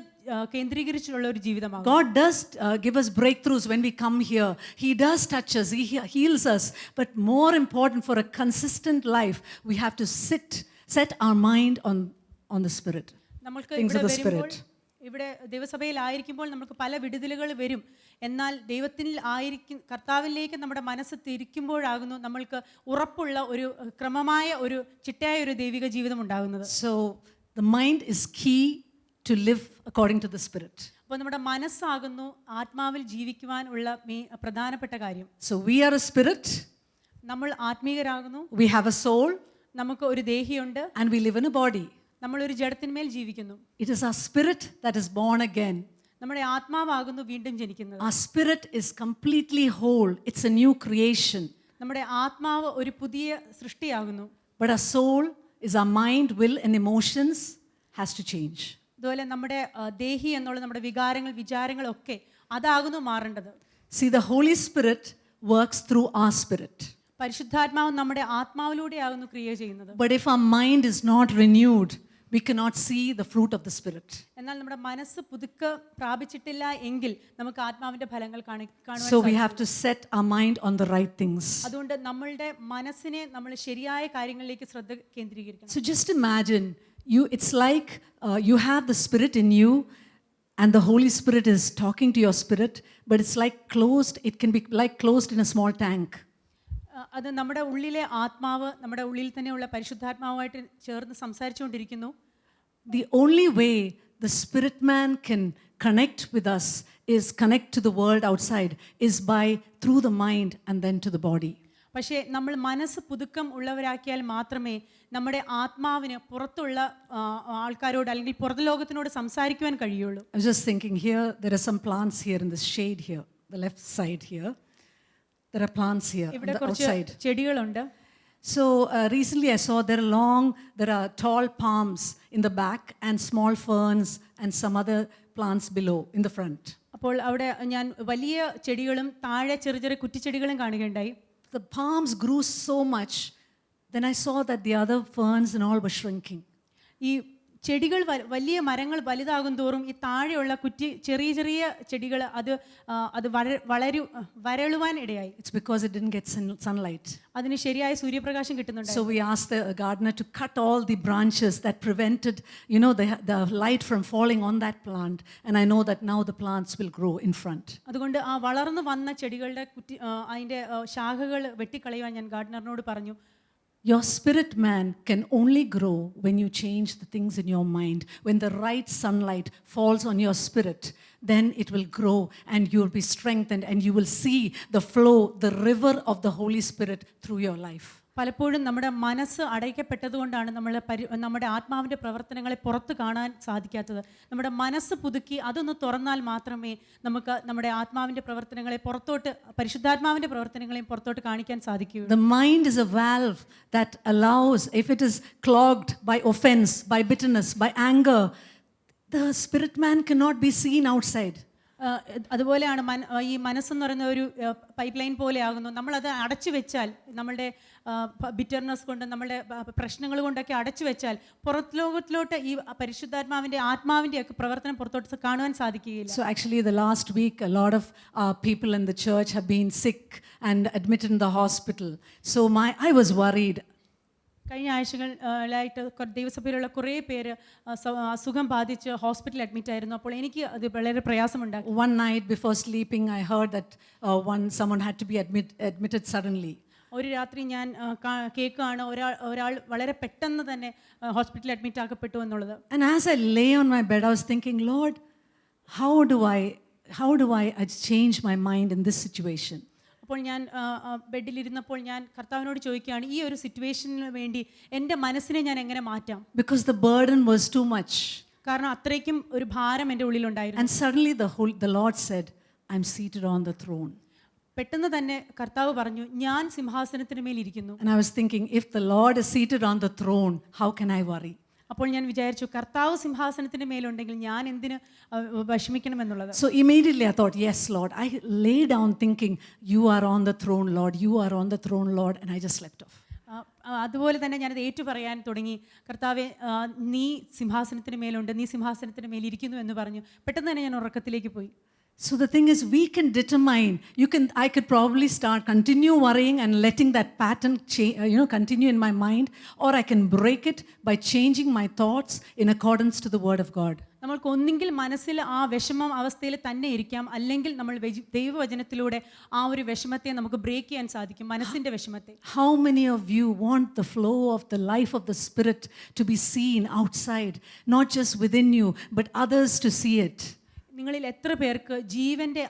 കേന്ദ്രീകരിച്ചിട്ടുള്ള ഒരു ജീവിതമാണ്. God does give us breakthroughs when we come here. He does touch us. He heals us. But more important, for a consistent life, we have to set our mind on the Spirit. നമ്മൾക്ക് ഇവിടെ വരുമ്പോൾ, ഇവിടെ ദൈവസഭയിലായിരിക്കുമ്പോൾ നമുക്ക് പല വിടുതലുകൾ വരും. എന്നാൽ ദൈവത്തിൽ കർത്താവിലേക്ക് നമ്മുടെ മനസ്സ് തിരിക്കുമ്പോഴാകുന്നു നമ്മൾക്ക് ഉറപ്പുള്ള ഒരു ക്രമമായ ഒരു ചിട്ടയായ ഒരു ദൈവിക ജീവിതം ഉണ്ടാകുന്നത്. So the mind is key to live according to the Spirit. അപ്പോൾ നമ്മുടെ മനസ്സാകുന്നു ആത്മാവിൽ ജീവിക്കുവാൻ ഉള്ള പ്രധാനപ്പെട്ട കാര്യം. So we are a spirit. നമ്മൾ ആത്മീകരാകുന്നു. We have a soul. നമുക്ക് ഒരു ദേഹിയുണ്ട്. And we live in a body. നമ്മൾ ഒരു ജഡത്തിന്മേൽ ജീവിക്കുന്നു. It is our spirit that is born again. നമ്മുടെ ആത്മാവാകുന്നു വീണ്ടും ജനിക്കുന്നത്. Our spirit is completely whole. It's a new creation. നമ്മുടെ ആത്മാവ് ഒരു പുതിയ സൃഷ്ടിയാകുന്നു. But our soul is our mind, will and emotions has to change. അതുപോലെ നമ്മുടെ ദേഹി എന്നുള്ള നമ്മുടെ വികാരങ്ങൾ, വിചാരങ്ങളൊക്കെ അതാകുന്നു മാറേണ്ടത്. See, the Holy Spirit works through our spirit. പരിശുദ്ധാത്മാവ് നമ്മുടെ ആത്മാവിലൂടെയാകുന്നു ക്രിയ ചെയ്യുന്നത്. But if our mind is not renewed, we cannot see the fruit of the Spirit. എന്നാൽ നമ്മുടെ മനസ്സ് പുതുക്ക പ്രാപിച്ചിട്ടില്ല എങ്കിൽ നമുക്ക് ആത്മാവിന്റെ ഫലങ്ങൾ കാണുവാൻ So we have to set our mind on the right things. അതുകൊണ്ട് നമ്മളുടെ മനസ്സിനെ നമ്മൾ ശരിയായ കാര്യങ്ങളിലേക്ക് ശ്രദ്ധ കേന്ദ്രീകരിക്കണം. So just imagine, it's like you have the Spirit in you and the Holy Spirit is talking to your spirit, but it's like closed, it can be like closed in a small tank. അത് നമ്മുടെ ഉള്ളിലെ ആത്മാവ് നമ്മുടെ ഉള്ളിൽ തന്നെയുള്ള പരിശുദ്ധാത്മാവുമായിട്ട് ചേർന്ന് സംസാരിച്ചുകൊണ്ടിരിക്കുന്നു. The only way the spirit man can connect with us is connect to the world outside is by through the mind and then to the body. പക്ഷേ നമ്മൾ മനസ്സ് പുതുക്കം ഉള്ളവരാക്കിയാൽ മാത്രമേ നമ്മുടെ ആത്മാവിന് പുറത്തുള്ള ആൾക്കാരോട് അല്ലെങ്കിൽ പുറത്ത് ലോകത്തിനോട് സംസാരിക്കുവാൻ കഴിയുള്ളൂ. I was just thinking here, there are some plants here in this shade here, the left side here. There are plants here on ഇവിടെ the കുറച്ച് outside. ചെടികളുണ്ട്. So recently I saw there are tall palms in the back and small ferns and some other plants below in the front. അപ്പോൾ അവിടെ ഞാൻ വലിയ ചെടികളും താഴെ ചെറിയ ചെറിയ കുറ്റിച്ചെടികളും കാണുകയുണ്ടായി. The palms grew so much, then I saw that the other ferns and all were shrinking. ഈ ചെടികൾ വലിയ മരങ്ങൾ വലുതാകും തോറും ഈ താഴെയുള്ള ചെറിയ ചെറിയ ചെടികൾ അത് വരളുവാൻ ഇടയായി. It's because it didn't get sunlight. അതിന് ശരിയായ സൂര്യപ്രകാശം കിട്ടുന്നുണ്ട്. So we asked the gardener to cut all the branches that prevented, the light from falling on that plant. And I know that now the plants will grow in front. അതുകൊണ്ട് ആ വളർന്നു വന്ന ചെടികളുടെ അതിൻ്റെ ശാഖകൾ വെട്ടിക്കളയുവാൻ ഞാൻ ഗാർഡനറിനോട് പറഞ്ഞു. Your spirit man can only grow when you change the things in your mind. When the right sunlight falls on your spirit, then it will grow and you will be strengthened and you will see the flow, the river of the Holy Spirit through your life. പലപ്പോഴും നമ്മുടെ മനസ്സ് അടയ്ക്കപ്പെട്ടതുകൊണ്ടാണ് നമ്മുടെ ആത്മാവിൻ്റെ പ്രവർത്തനങ്ങളെ പുറത്ത് കാണാൻ സാധിക്കാത്തത്. നമ്മുടെ മനസ്സ് പുതുക്കി അതൊന്ന് തുറന്നാൽ മാത്രമേ നമുക്ക് നമ്മുടെ ആത്മാവിൻ്റെ പ്രവർത്തനങ്ങളെ പരിശുദ്ധാത്മാവിൻ്റെ പ്രവർത്തനങ്ങളെയും പുറത്തോട്ട് കാണിക്കാൻ സാധിക്കുകയുള്ളൂ. The mind is a valve that allows, if it is clogged by offense, by bitterness, by anger, the spirit man cannot be seen outside. അതുപോലെയാണ് ഈ മനസ്സെന്ന് പറയുന്ന ഒരു പൈപ്പ് ലൈൻ പോലെ ആകുന്നു. നമ്മളത് അടച്ചു വെച്ചാൽ, നമ്മളുടെ ബിറ്റർനെസ് കൊണ്ട്, നമ്മളുടെ പ്രശ്നങ്ങൾ കൊണ്ടൊക്കെ അടച്ചു വെച്ചാൽ പുറത്ത് ലോകത്തിലോട്ട് ഈ പരിശുദ്ധാത്മാവിൻ്റെ ആത്മാവിൻ്റെ ഒക്കെ പ്രവർത്തനം പുറത്തോട്ട് കാണുവാൻ സാധിക്കുകയില്ല. So actually the last week a lot of people in the church have been sick and admitted in the hospital. So I was worried. കഴിഞ്ഞ ആഴ്ചകളായിട്ട് ദൈവസഭയിലുള്ള കുറേ പേര് അസുഖം ബാധിച്ച് ഹോസ്പിറ്റലിൽ അഡ്മിറ്റ് ആയിരുന്നു. അപ്പോൾ എനിക്ക് അത് വളരെ പ്രയാസമുണ്ടാക്കി. One night before sleeping I heard that someone had to be admitted suddenly. ഒരു രാത്രി ഞാൻ കേൾക്കുകയാണ് ഒരാൾ വളരെ പെട്ടെന്ന് തന്നെ ഹോസ്പിറ്റലിൽ അഡ്മിറ്റ് ആക്കപ്പെട്ടു എന്നുള്ളത്. And as I lay on my bed I was thinking, Lord, how do I change my mind in this situation? അപ്പോൾ ഞാൻ ബെഡിലിരുന്നപ്പോൾ ഞാൻ കർത്താവിനോട് ചോദിക്കുകയാണ്, ഈ ഒരു സിറ്റുവേഷന് വേണ്ടി എൻ്റെ മനസ്സിനെ ഞാൻ എങ്ങനെ മാറ്റാം? Because the burden was too much. കാരണം അത്രയ്ക്കും ഒരു ഭാരം എൻ്റെ ഉള്ളിലുണ്ടായിരുന്നു. And suddenly the Lord said, I'm seated on the throne. പെട്ടെന്ന് തന്നെ കർത്താവ് പറഞ്ഞു, ഞാൻ സിംഹാസനത്തിന് മേൽ ഇരിക്കുന്നു. And I was thinking, if the Lord is seated on the throne, how can I worry? അപ്പോൾ ഞാൻ വിചാരിച്ചു, കർത്താവ് സിംഹാസനത്തിന് മേലുണ്ടെങ്കിൽ ഞാൻ എന്തിന് വിഷമിക്കണം എന്നുള്ളത്. So immediately I thought, yes Lord. I lay down thinking, you are on the throne Lord, you are on the throne Lord, and I just slept off. അതുപോലെ തന്നെ ഞാനത് ഏറ്റു പറയാൻ തുടങ്ങി, കർത്താവെ നീ സിംഹാസനത്തിന് മേലുണ്ട്, നീ സിംഹാസനത്തിന് മേലിരിക്കുന്നു എന്ന് പറഞ്ഞു. പെട്ടെന്ന് തന്നെ ഞാൻ ഉറക്കത്തിലേക്ക് പോയി. So the thing is, we can determine, I could probably continue worrying and letting that pattern continue in my mind, or I can break it by changing my thoughts in accordance to the word of God. നമ്മൾക്ക് ഒന്നെങ്കിൽ മനസ്സിൽ ആ വിഷമം അവസ്ഥയിൽ തന്നെ ഇരിക്കാം, അല്ലെങ്കിൽ നമ്മൾ ദൈവവചനത്തിലൂടെ ആ ഒരു വിഷമത്തെ നമുക്ക് ബ്രേക്ക് ചെയ്യാൻ സാധിക്കും, മനസ്സിൻ്റെ വിഷമത്തെ. How many of you want the flow of the life of the Spirit to be seen outside, not just within you, but others to see it? നിങ്ങളിൽ എത്ര പേർക്ക് ജീവന്റെ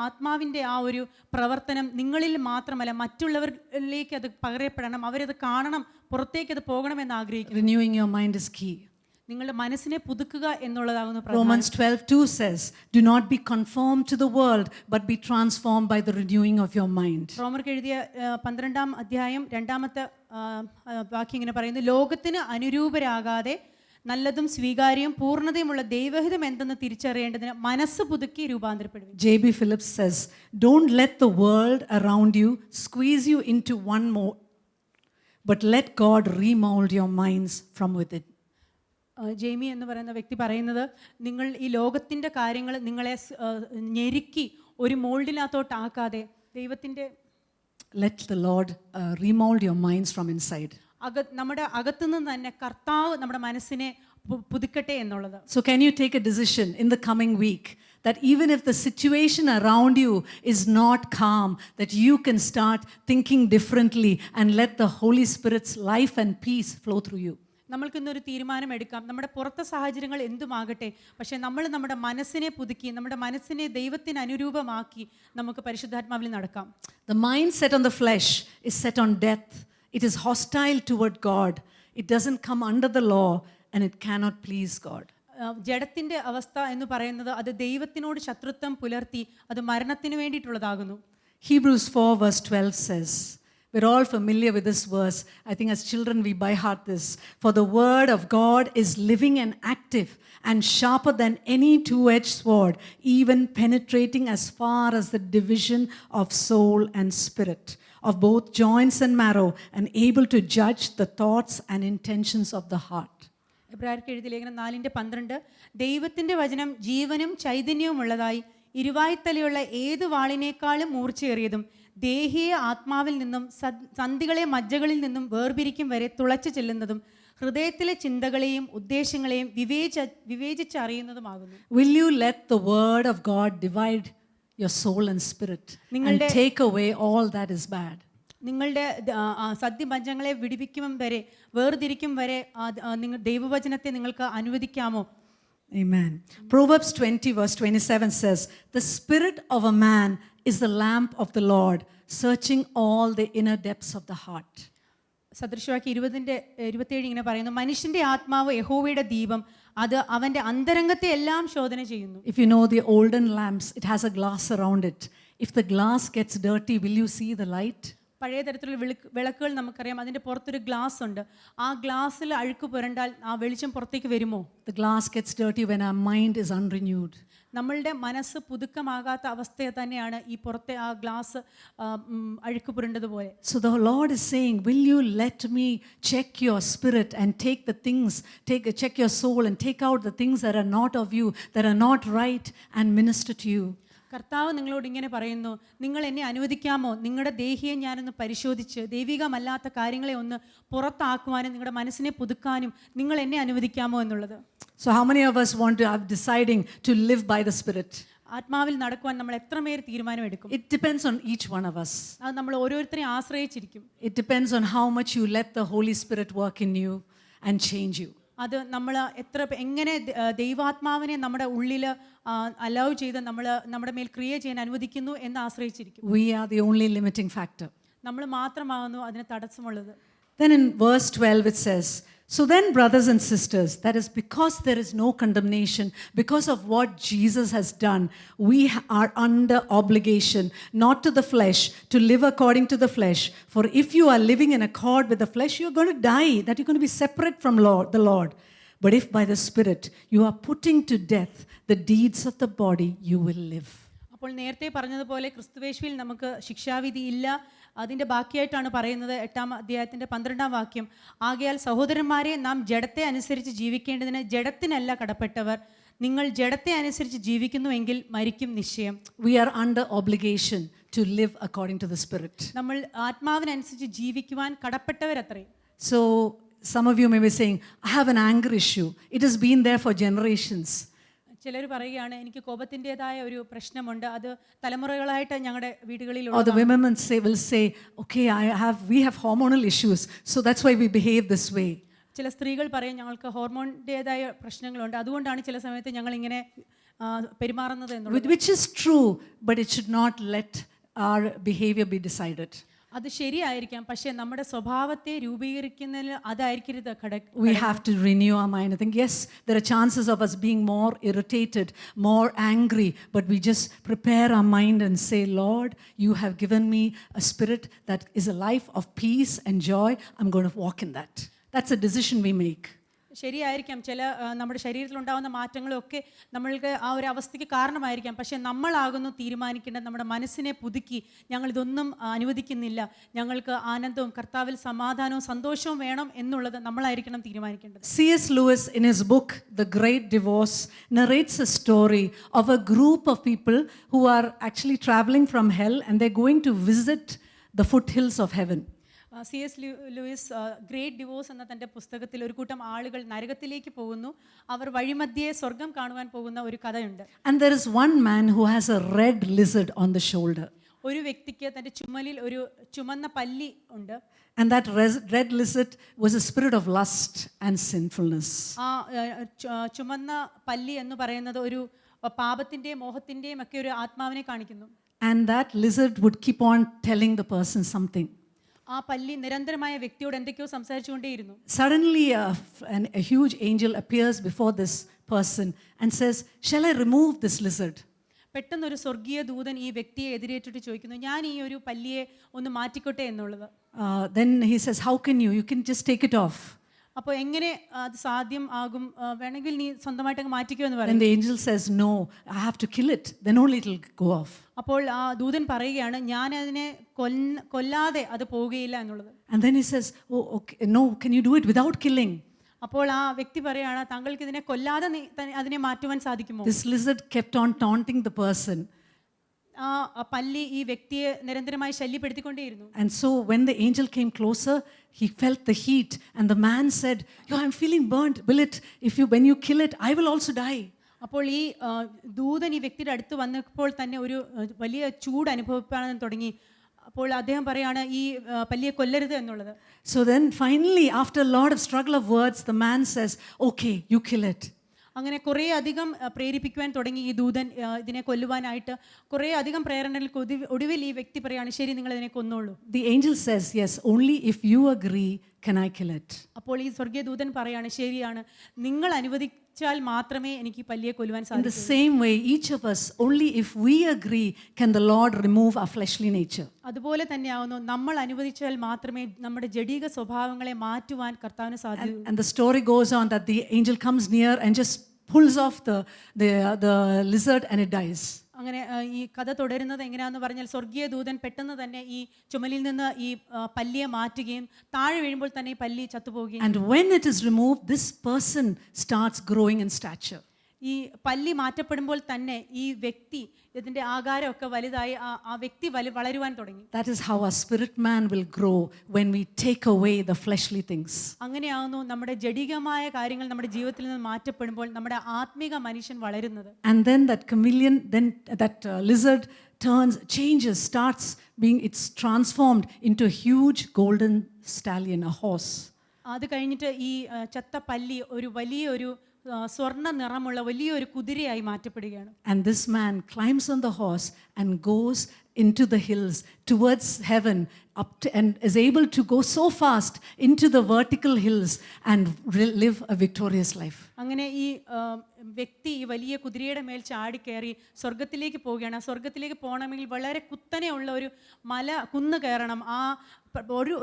ആത്മാവിൻ്റെ ആ ഒരു പ്രവർത്തനം നിങ്ങളിൽ മാത്രമല്ല മറ്റുള്ളവരിലേക്ക് അത് പകരപ്പെടണം, അവരത് കാണണം, പുറത്തേക്ക് അത് പോകണമെന്ന് ആഗ്രഹിക്കുന്നു? Renewing your mind is key. നിങ്ങളുടെ മനസ്സിനെ പുതുക്കുക എന്നുള്ളതാകുന്നു. Romans 12:2 says, do not be conformed to the world, but be transformed by the renewing of your mind. റോമർക്ക് എഴുതിയ 12-ാം അധ്യായം 2-ാമത്തെ വാക്യം ഇങ്ങനെ പറയുന്നു, ലോകത്തിന് അനുരൂപരാകാതെ നല്ലതും സ്വീകാര്യവും പൂർണ്ണതയുമുള്ള ദൈവഹിതം എന്തെന്ന് തിരിച്ചറിയേണ്ടതിന് മനസ്സ് പുതുക്കി രൂപാന്തരപ്പെടും. J.B. Phillips says, don't let the world around you squeeze you into one mold, but let God remold your minds from within. Jaimy എന്ന് പറയുന്ന വ്യക്തി പറയുന്നത്, നിങ്ങൾ ഈ ലോകത്തിൻ്റെ കാര്യങ്ങൾ നിങ്ങളെ ഞെരുക്കി ഒരു മോൾഡിനകത്തോട്ടാക്കാതെ ദൈവത്തിൻ്റെ let the Lord remold your minds from inside. നമ്മുടെ അകത്തുനിന്ന് തന്നെ കർത്താവ് നമ്മുടെ മനസ്സിനെ പുതുക്കട്ടെ എന്നുള്ളത്. So, can you take a decision in the coming week that even if the situation around you is not calm, that you can start thinking differently and let the Holy Spirit's life and peace flow through you? നമ്മൾക്കിന്നൊരു തീരുമാനം എടുക്കാം. നമ്മുടെ പുറത്തെ സാഹചര്യങ്ങൾ എന്തുമാകട്ടെ, പക്ഷേ നമ്മൾ നമ്മുടെ മനസ്സിനെ പുതുക്കി, നമ്മുടെ മനസ്സിനെ ദൈവത്തിന് അനുരൂപമാക്കി നമുക്ക് പരിശുദ്ധാത്മാവിൽ നടക്കാം. The mind set on the flesh is set on death. It is hostile toward God. It doesn't come under the law and it cannot please God. ജഡത്തിൻ്റെ അവസ്ഥ എന്ന് പറയുന്നത് അത് ദൈവത്തിനോട് ശത്രുത്വം പുലർത്തി അത് മരണത്തിന് വേണ്ടിയിട്ടുള്ളതാകുന്നു. Hebrews 4 verse 12 says, we're all familiar with this verse. I think as children we by heart this. For the word of God is living and active and sharper than any two-edged sword, even penetrating as far as the division of soul and spirit, of both joints and marrow, and able to judge the thoughts and intentions of the heart. എബ്രായർക്ക് എഴുതിയ ലേഖനം 4:12 ദൈവത്തിൻ്റെ വചനം ജീവനും ചൈതന്യവും ഉള്ളതായി ഇരുവായ്ത്തലയുള്ള ഏത് വാളിനേക്കാളും മൂർച്ചയേറിയതും ദേഹിയെ ആത്മാവിൽ നിന്നും സന്ധികളെ മജ്ജകളിൽ നിന്നും വേർപിരിക്കും വരെ തുളച്ചു ചെല്ലുന്നതും ഹൃദയത്തിലെ ചിന്തകളെയും ഉദ്ദേശങ്ങളെയും വിവേചിച്ചറിയുന്നതുമാകുന്നു. Will you let the word of God divide your soul and spirit and take away all that is bad? നിങ്ങളുടെ സദ്യമജ്ജങ്ങളെ വിടിപ്പിക്കും വരെ വേർതിരിക്കും വരെ നിങ്ങൾ ദൈവവചനത്തെ നിങ്ങൾക്ക് അനുവദിക്കാമോ? Amen. Proverbs 20 verse 27 says, the spirit of a man is the lamp of the Lord, searching all the inner depths of the heart. സദൃശവാക്യം 20:27 ഇങ്ങനെ പറയുന്നു, മനുഷ്യന്റെ ആത്മാവ് യഹോവയുടെ ദീപം, അത് അവന്റെ അന്തരംഗത്തെ എല്ലാം ശോധന ചെയ്യുന്നു. If you know the olden lamps, it has a glass around it. If the glass gets dirty, will you see the light? പഴയ തരത്തിലുള്ള വിളക്കുകൾ നമുക്കറിയാം, അതിൻ്റെ പുറത്തൊരു ഗ്ലാസ് ഉണ്ട്. ആ ഗ്ലാസ്സിൽ അഴുക്ക് പുരണ്ടാൽ ആ വെളിച്ചം പുറത്തേക്ക് വരുമോ? The glass gets dirty when our mind is unrenewed. നമ്മളുടെ മനസ്സ് പുതുക്കമാകാത്ത അവസ്ഥ തന്നെയാണ് ഈ പുറത്തെ ആ ഗ്ലാസ് അഴുക്ക് പുരണ്ടതുപോലെ. So the Lord is saying, will you let me check your spirit and take the things, check your soul and take out the things that are not of you, that are not right, and minister to you? കർത്താവ് നിങ്ങളോട് ഇങ്ങനെ പറയുന്നു, നിങ്ങൾ എന്നെ അനുവദിക്കാമോ നിങ്ങളുടെ ദേഹിയെ ഞാനൊന്ന് പരിശോധിച്ച് ദൈവികമല്ലാത്ത കാര്യങ്ങളെ ഒന്ന് പുറത്താക്കുവാനും നിങ്ങളുടെ മനസ്സിനെ പുതുക്കാനും നിങ്ങൾ എന്നെ അനുവദിക്കാമോ എന്നുള്ളത്. So how many of us want to have deciding to live by the Spirit? ആത്മാവിൽ നടക്കുവാൻ നമ്മൾ എത്രമേൽ തീരുമാനമെടുക്കും? It depends on each one of us. അത് നമ്മൾ ഓരോരുത്തരെയും ആശ്രയിച്ചിരിക്കും. It depends on how much you let the Holy Spirit work in you and change you. അത് നമ്മൾ എങ്ങനെ ദൈവാത്മാവിനെ നമ്മുടെ ഉള്ളിൽ അലൗ ചെയ്ത് നമ്മുടെ മേൽ ക്രിയ ചെയ്യാൻ അനുവദിക്കുന്നു എന്ന് ആശ്രയിച്ചിരിക്കും. We are the only limiting factor. നമ്മൾ മാത്രമാകുന്നു അതിന് തടസ്സമുള്ളത്. Then in verse 12 it says, so then brothers and sisters, that is because there is no condemnation because of what Jesus has done, we are under obligation not to the flesh to live according to the flesh. For if you are living in accord with the flesh, you are going to die, that you're going to be separate from the Lord. But if by the Spirit you are putting to death the deeds of the body, you will live. അപ്പോൾ നേരത്തെ പറഞ്ഞതുപോലെ ക്രിസ്തുവേശുവിൽ നമുക്ക് ശിക്ഷാവിധി ഇല്ല. അതിൻ്റെ ബാക്കിയായിട്ടാണ് പറയുന്നത് 8-ാം അധ്യായത്തിൻ്റെ 12-ാം വാക്യം, ആകയാൽ സഹോദരന്മാരെ നാം ജഡത്തെ അനുസരിച്ച് ജീവിക്കേണ്ടതിന് ജഡത്തിനല്ല കടപ്പെട്ടവർ, നിങ്ങൾ ജഡത്തെ അനുസരിച്ച് ജീവിക്കുന്നുവെങ്കിൽ മരിക്കും നിശ്ചയം. We are under obligation to live according to the Spirit. നമ്മൾ ആത്മാവിനനുസരിച്ച് ജീവിക്കുവാൻ കടപ്പെട്ടവരത്രേ. So some of you may be saying, I have an anger issue. It has been there for generations. ചിലർ പറയുകയാണ്, എനിക്ക് കോപത്തിൻ്റെതായ ഒരു പ്രശ്നമുണ്ട്, അത് തലമുറകളായിട്ട് ഞങ്ങളുടെ വീടുകളിൽ. Or the women will say, okay, we have hormonal issues, so that's why we behave this way. ചില സ്ത്രീകൾ പറയും, ഞങ്ങൾക്ക് ഹോർമോണിൻ്റെതായ പ്രശ്നങ്ങളുണ്ട്, അതുകൊണ്ടാണ് ചില സമയത്ത് ഞങ്ങൾ ഇങ്ങനെ പെരുമാറുന്നത് എന്നുള്ളത്. Which is true, but it should not let our behavior be decided. അത് ശരിയായിരിക്കാം, പക്ഷേ നമ്മുടെ സ്വഭാവത്തെ രൂപീകരിക്കുന്നതിൽ അതായിരിക്കരുത് ഘടകം. We have to renew our mind. I think, yes, there are chances of us being more irritated, more angry, but we just prepare our mind and say, Lord, you have given me a spirit that is a life of peace and joy. I'm going to walk in that. That's a decision we make. ശരിയായിരിക്കാം, ചില നമ്മുടെ ശരീരത്തിലുണ്ടാകുന്ന മാറ്റങ്ങളൊക്കെ നമ്മൾക്ക് ആ ഒരു അവസ്ഥയ്ക്ക് കാരണമായിരിക്കാം, പക്ഷേ നമ്മളാകുന്നു തീരുമാനിക്കേണ്ടത്. നമ്മുടെ മനസ്സിനെ പുതുക്കി ഞങ്ങൾ ഇതൊന്നും അനുവദിക്കുന്നില്ല, ഞങ്ങൾക്ക് ആനന്ദവും കർത്താവിൽ സമാധാനവും സന്തോഷവും വേണം എന്നുള്ളത് നമ്മളായിരിക്കണം തീരുമാനിക്കേണ്ടത്. C.S. Lewis in his book The Great Divorce narrates a story of a group of people who are actually traveling from hell and they're going to visit the foothills of heaven. C.S. Lewis great divorce എന്ന തൻ്റെ പുസ്തകത്തിൽ ഒരു കൂട്ടം ആളുകൾ നരകത്തിലേക്ക് പോകുന്നു, അവർ വഴിമധ്യേ സ്വർഗം കാണുവാൻ പോകുന്ന ഒരു കഥയുണ്ട്. And there is one man who has a red lizard on the shoulder. ഒരു വ്യക്തിക്ക് തൻ്റെ ചുമലിൽ ഒരു ചുമന്ന പല്ലി ഉണ്ട്. And that red lizard was a spirit of lust and sinfulness. ആ ചുമന്ന പല്ലി എന്ന് പറയുന്നത് ഒരു പാപത്തിൻ്റെയും മോഹത്തിൻ്റെയും ഒക്കെ ഒരു ആത്മാവിനെ കാണിക്കുന്നു. And that lizard would keep on telling the person something. ആ പല്ലി നിരന്തരമായ വ്യക്തിയോട് എന്തൊക്കെയോ സംസാരിച്ചുകൊണ്ടേയിരുന്നു. Suddenly, a huge angel appears before this person and says, "Shall I remove this lizard?" പെട്ടെന്നൊരു സ്വർഗീയ ദൂതൻ ഈ വ്യക്തിയെ എതിരേറ്റിട്ട് ചോദിക്കുന്നു, ഞാൻ ഈ ഒരു പല്ലിയെ ഒന്ന് മാറ്റിക്കോട്ടെ എന്നുള്ളത്. Then he says, "How can you? You can just take it off." അപ്പോൾ എങ്ങനെ അത് സാധ്യം ആകും? വേണമെങ്കിൽ നീ സ്വന്തമായിട്ട് അങ്ങ് മാറ്റിക്കോ എന്ന് Then പറയും. the angel says, "No, I have to kill it. Then only it will go off." അപ്പോൾ ആ ദൂതൻ പറയുകയാണ്, ഞാൻ അതിനെ കൊല്ലാതെ അത് പോവുകയില്ല എന്നുള്ളത്. And then he says, "Oh, okay. No, can you do it without killing?" അപ്പോൾ ആ വ്യക്തി പറയാണ്, താങ്കൾക്ക് ഇതിനെ കൊല്ലാതെ അതിനെ മാറ്റുവാൻ സാധിക്കുമോ? This lizard kept on taunting the person. ആ പല്ലി ഈ വ്യക്തിയെ നിരന്തരമായി ശല്യപ്പെടുത്തിക്കൊണ്ടേയിരുന്നു. And so when the angel came closer, he felt the heat, and the man said, "Yo, I'm feeling burnt. When you kill it, I will also die." അപ്പോൾ ഈ ദൂതൻ ഈ വ്യക്തിയുടെ അടുത്ത് വന്നപ്പോൾ തന്നെ ഒരു വലിയ ചൂട് അനുഭവപ്പെടാൻ തുടങ്ങി. അപ്പോൾ അദ്ദേഹം പറയാണ്, ഈ പല്ലിയെ കൊല്ലരുത് എന്നുള്ളത്. So then finally, after a lot of struggle of words, the man says, "Okay, you kill it." അങ്ങനെ കുറേ അധികം പ്രേരിപ്പിക്കുവാൻ തുടങ്ങി ഈ ദൂതൻ ഇതിനെ കൊല്ലുവാനായിട്ട്. കുറേ അധികം പ്രേരണകളിൽ ഒടുവിൽ ഈ വ്യക്തി പറയാണ്, ശരി, നിങ്ങൾ ഇതിനെ കൊന്നോളൂ. The angel says, "Yes, only if you agree can I kill it." അപ്പോൾ ഈ സ്വർഗീയ ദൂതൻ പറയാണ്, ശരിയാണ്, നിങ്ങൾ അനുവദിച്ചാൽ മാത്രമേ എനിക്ക് ഈ പല്ലിയെ കൊല്ലുവാൻ In the സാധിക്കൂ. same way, each of us, only if we agree can the Lord remove our fleshly nature. അതുപോലെ തന്നെയാവുന്നു, നമ്മൾ അനുവദിച്ചാൽ മാത്രമേ നമ്മുടെ ജഡീക സ്വഭാവങ്ങളെ മാറ്റുവാൻ കർത്താവിന് സാധിക്കൂ. And the story goes on that the angel comes near and just pulls off the lizard and it dies. അങ്ങനെ ഈ കഥ തുടരുന്നത് എങ്ങനെയാണെന്ന് പറഞ്ഞാൽ, സ്വർഗീയ ദൂതൻ പെട്ടെന്ന് തന്നെ ഈ ചുമലിൽ നിന്ന് ഈ പല്ലിയെ മാറ്റുകയും താഴെ വീഴുമ്പോൾ തന്നെ ഈ പല്ലി ചത്തുപോവുകയും. And when it is removed, this person starts growing in stature. ഈ പല്ലി മാറ്റപ്പെടുമ്പോൾ തന്നെ ഈ വ്യക്തി ഇതിന്റെ ആകാരമൊക്കെ വലുതായി ആ വ്യക്തി വളരുവാൻ തുടങ്ങി. That is how our spirit man will grow when we take away the fleshly things. അങ്ങനെയാവുന്നു നമ്മുടെ ജഡികമായ കാര്യങ്ങൾ നമ്മുടെ ജീവിതത്തിൽ നിന്ന് മാറ്റപ്പെടുമ്പോൾ നമ്മുടെ ആത്മീക മനുഷ്യൻ വളരുന്നത്. And then that chameleon, that lizard it's transformed into a huge golden stallion, a horse. അത് കഴിഞ്ഞിട്ട് ഈ ചത്ത പല്ലി ഒരു വലിയൊരു സ്വർണ്ണ നിറമുള്ള വലിയൊരു കുതിരയായി മാറ്റപ്പെടുകയാണ്. And this man climbs on the horse and goes into the hills towards heaven and is able to go so fast into the vertical hills and live a victorious life. അങ്ങനെ ഈ വ്യക്തി ഈ വലിയ കുതിരയുടെ മേൽ ചാടിക്കയറി സ്വർഗത്തിലേക്ക് പോവുകയാണ്. സ്വർഗത്തിലേക്ക് പോകണമെങ്കിൽ വളരെ കുത്തനെയുള്ള ഒരു കുന്ന് കയറണം.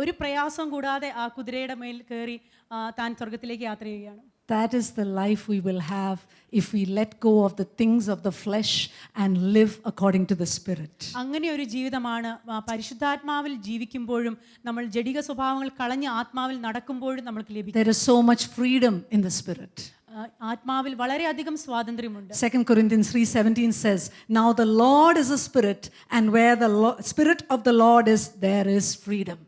ഒരു പ്രയാസം കൂടാതെ ആ കുതിരയുടെ മേൽ കയറി താൻ സ്വർഗത്തിലേക്ക് യാത്ര ചെയ്യുകയാണ്. That is the life we will have if we let go of the things of the flesh and live according to the Spirit. അങ്ങനെ ഒരു ജീവിതമാണ് പരിശുദ്ധാത്മാവിൽ ജീവിക്കുമ്പോഴും നമ്മൾ ജഡിക സ്വഭാവങ്ങൾ കളഞ്ഞ് ആത്മാവിൽ നടക്കുമ്പോഴും നമുക്ക് ലഭിക്കും. There is so much freedom in the Spirit. ആത്മാവിൽ വളരെയധികം സ്വാതന്ത്ര്യമുണ്ട്. 2 Corinthians 3:17 says, "Now the Lord is a spirit, and where the Spirit of the Lord is, there is freedom."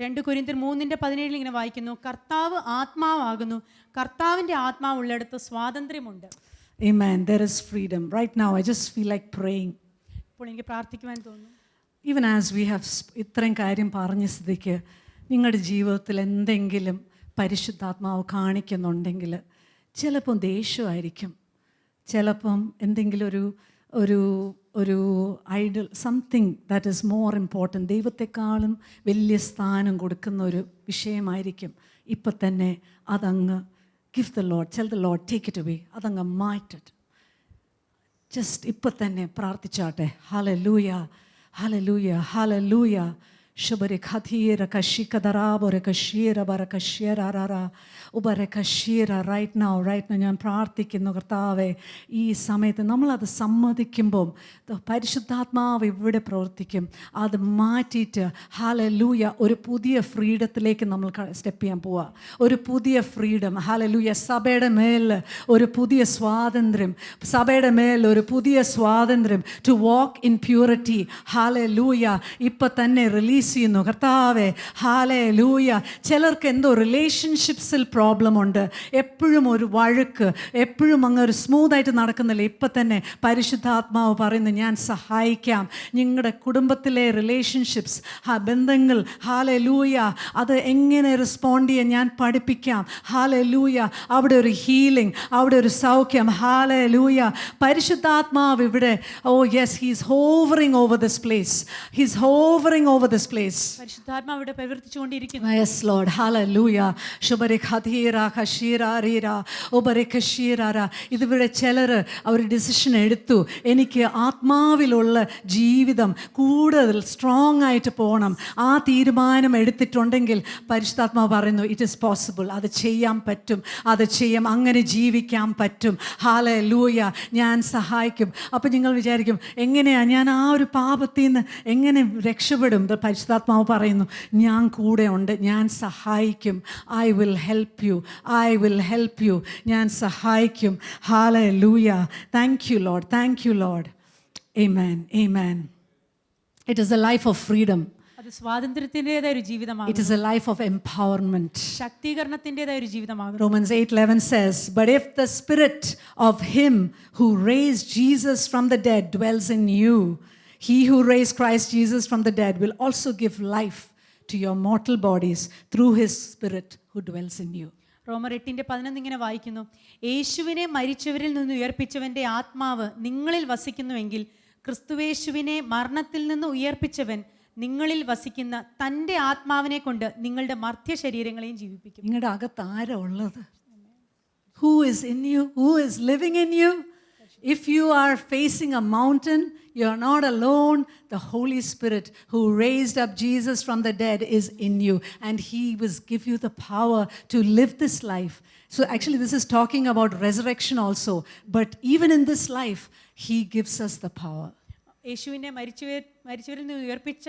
2 കൊരിന്ത്യർ 3:17 ഇങ്ങനെ വായിക്കുന്നു, കർത്താവ് ആത്മാവാകുന്നു, കർത്താവിൻ്റെ ആത്മാവ് ഉള്ളിടത്ത് സ്വാതന്ത്ര്യമുണ്ട്. Amen. There is freedom. Right now, I just feel like praying. ഇപ്പോൾ എനിക്ക് പ്രാർത്ഥിക്കുവാൻ തോന്നുന്നു. Even as we have ഇത്രയും കാര്യം പറഞ്ഞ സ്ഥിതിക്ക് നിങ്ങളുടെ ജീവിതത്തിൽ എന്തെങ്കിലും പരിശുദ്ധാത്മാവ് കാണിക്കുന്നുണ്ടെങ്കിൽ, ചിലപ്പം ദേഷ്യമായിരിക്കും, ചിലപ്പം എന്തെങ്കിലും ഒരു idol, something that is more important, ദൈവത്തെക്കാളും വലിയ സ്ഥാനം കൊടുക്കുന്ന ഒരു വിഷയമായിരിക്കും. ഇപ്പം തന്നെ അതങ്ങ് give the Lord, tell the Lord, take it away. അതങ്ങ് മാറ്റട്ടെ. ജസ്റ്റ് ഇപ്പം തന്നെ പ്രാർത്ഥിച്ചാട്ടെ. Hallelujah, hallelujah, hallelujah. Right now ഞാൻ പ്രാർത്ഥിക്കുന്നു, കർത്താവേ, ഈ സമയത്ത് നമ്മളത് സമ്മതിക്കുമ്പം പരിശുദ്ധാത്മാവ് ഇവിടെ പ്രവർത്തിക്കും. അത് മാറ്റിയിട്ട് ഹല്ലേലൂയ ഒരു പുതിയ ഫ്രീഡത്തിലേക്ക് നമ്മൾ സ്റ്റെപ്പ് ചെയ്യാൻ പോവുക. ഒരു പുതിയ ഫ്രീഡം. ഹല്ലേലൂയ. സഭയുടെ മേൽ ഒരു പുതിയ സ്വാതന്ത്ര്യം, സഭയുടെ മേൽ ഒരു പുതിയ സ്വാതന്ത്ര്യം to walk in purity. Hallelujah. ഇപ്പം തന്നെ റിലീസ് റിലീസ് ചെയ്യുന്നു. കർത്താവേ, ഹല്ലേലൂയ. ചിലർക്ക് എന്തോ റിലേഷൻഷിപ്സിൽ പ്രോബ്ലം ഉണ്ട്, എപ്പോഴും ഒരു വഴക്ക്, എപ്പോഴും അങ്ങ് ഒരു സ്മൂത്തായിട്ട് നടക്കുന്നില്ല. ഇപ്പം തന്നെ പരിശുദ്ധാത്മാവ് പറയുന്നു, ഞാൻ സഹായിക്കാം. നിങ്ങളുടെ കുടുംബത്തിലെ റിലേഷൻഷിപ്സ്, ബന്ധങ്ങൾ, ഹല്ലേലൂയ, അത് എങ്ങനെ റെസ്പോണ്ട് ചെയ്യാൻ ഞാൻ പഠിപ്പിക്കാം. ഹല്ലേലൂയ. അവിടെ ഒരു ഹീലിംഗ്, അവിടെ ഒരു സൗഖ്യം. ഹല്ലേലൂയ. പരിശുദ്ധാത്മാവ് ഇവിടെ, oh yes, he's hovering over this place. He's hovering over this place. പരിശുദ്ധാത്മാവ് ഇവിടെ പ്രവർത്തിച്ചുകൊണ്ടിരിക്കുന്നു. Yes lord. ഹല്ലേലൂയ. ശുഭരെ ഖദീര ഖശീരാരീര ഒബരെ ഖശീരാര. ഇതിവിടെ ചിലർ അവർ ഡിസിഷൻ എടുത്തു, എനിക്ക് ആത്മാവിലുള്ള ജീവിതം കൂടുതൽ സ്ട്രോങ് ആയിട്ട് പോകണം. ആ തീരുമാനം എടുത്തിട്ടുണ്ടെങ്കിൽ പരിശുദ്ധാത്മാവ് പറയുന്നു, ഇറ്റ് ഈസ് പോസിബിൾ. അത് ചെയ്യാൻ പറ്റും, അത് ചെയ്യാം, അങ്ങനെ ജീവിക്കാൻ പറ്റും. ഹല്ലേലൂയ. ഞാൻ സഹായിക്കും. അപ്പം നിങ്ങൾ വിചാരിക്കും, എങ്ങനെയാണ് ഞാൻ ആ ഒരു പാപത്തിൽ നിന്ന് എങ്ങനെ രക്ഷപ്പെടും? പരിശുദ്ധാത്മാവ് പറയുന്നു, ഞാൻ കൂടെ ഉണ്ട്, ഞാൻ സഹായിക്കും. I will help you, I will help you. ഞാൻ സഹായിക്കും. Hallelujah. Thank you lord, thank you Lord. Amen, amen. It is a life of freedom. അത് സ്വാതന്ത്ര്യത്തിൻ്റെതായ ഒരു ജീവിതമാണ്. It is a life of empowerment. ശക്തീകരണത്തിൻ്റെതായ ഒരു ജീവിതമാകും. Romans 8:11 says, "But if the spirit of him who raised Jesus from the dead dwells in you, he who raised Christ Jesus from the dead will also give life to your mortal bodies through his spirit who dwells in you." റോമർ 8:11 ഇങ്ങനെ വായിക്കുന്നു, യേശുവിനെ മരിച്ചവരിൽ നിന്ന് ഉയർപ്പിച്ചവൻ്റെ ആത്മാവ് നിങ്ങളിൽ വസിക്കുന്നുവെങ്കിൽ ക്രിസ്തുവേശുവിനെ മരണത്തിൽ നിന്ന് ഉയർപ്പിച്ചവൻ നിങ്ങളിൽ വസിക്കുന്ന തൻ്റെ ആത്മാവിനെ കൊണ്ട് നിങ്ങളുടെ മർത്യ ശരീരങ്ങളെയും ജീവിപ്പിക്കും. നിങ്ങളുടെ അകത്ത് ആരാ ഉള്ളത്? Who is in you? Who is living in you? If you are facing a mountain, you are not alone. The Holy Spirit who raised up Jesus from the dead is in you, and he will give you the power to live this life. So actually this is talking about resurrection also, but even in this life he gives us the power. യേശുവിനെ മരിച്ചവരിൽ നിന്ന് ഉയർപ്പിച്ച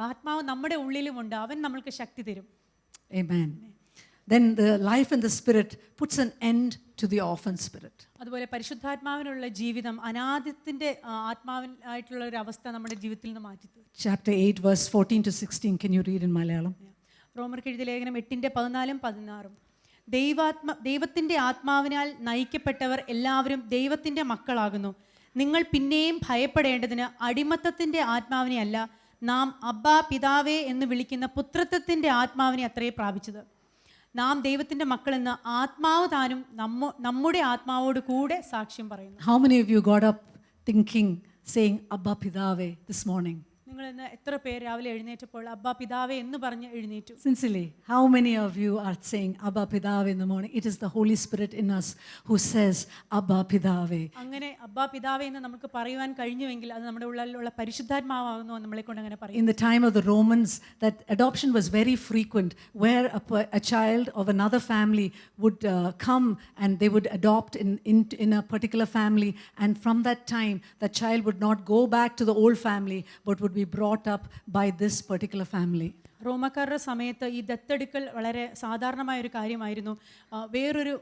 ആത്മാവ് നമ്മുടെ ഉള്ളിലുമുണ്ട്, അവൻ നമ്മൾക്ക് ശക്തി തരും. Amen. Then the life in the Spirit puts an end to the orphan spirit. അതുപോലെ പരിശുദ്ധാത്മാവിനുള്ള ജീവിതം അനാഥത്തിന്റെ ആത്മാവിനായിട്ടുള്ള ഒരു അവസ്ഥ നമ്മുടെ ജീവിതത്തിൽ നിന്ന് മാറ്റി. Chapter 8 verse 14 to 16. Can you read in Malayalam? റോമർക്ക് എഴുതിയ ലേഖനം 8:14-16. ദൈവത്തിന്റെ ആത്മാവിനാൽ നയിക്കപ്പെട്ടവർ എല്ലാവരും ദൈവത്തിന്റെ മക്കളാകുന്നു. നിങ്ങൾ പിന്നെയും ഭയപ്പെടേണ്ടതിന് അടിമത്തത്തിന്റെ ആത്മാവിനെ അല്ല, നാം അബ്ബാ പിതാവേ എന്ന് വിളിക്കുന്ന പുത്രത്വത്തിന്റെ ആത്മാവിനെ അത്രേ പ്രാപിച്ചത്. നാം ദൈവത്തിന്റെ മക്കളെന്ന് ആത്മാവ് താനും നമ്മുടെ ആത്മാവോട് കൂടെ സാക്ഷ്യം പറയുന്നു. How many of you got up thinking, saying Abba Pidave this morning? നിങ്ങൾ ഇന്ന് എത്ര പേര് രാവിലെ എഴുന്നേറ്റപ്പോൾ അബ്ബാ പിതാവേ എന്ന് പറഞ്ഞ് എഴുന്നേറ്റു? Sincerely, how many of you are saying Abba Pidave in the morning? It is the Holy Spirit in us who says Abba Pidave. അങ്ങനെ അബ്ബാ പിതാവേ എന്ന് നമുക്ക് പറയുവാൻ കഴിഞ്ഞുവെങ്കിൽ അത് നമ്മുടെ ഉള്ളിലുള്ള പരിശുദ്ധാത്മാവാകുന്നു നമ്മളെ കൊണ്ട് അങ്ങനെ പറയും. In the time of the Romans, that adoption was very frequent, where a child of another family would come and they would adopt in a particular family, and from that time the child would not go back to the old family but would be brought up by this particular family. റോമക്കാരുടെ സമയത്ത് ഈ ദത്തെടുക്കൽ വളരെ സാധാരണമായ ഒരു കാര്യമായിരുന്നു.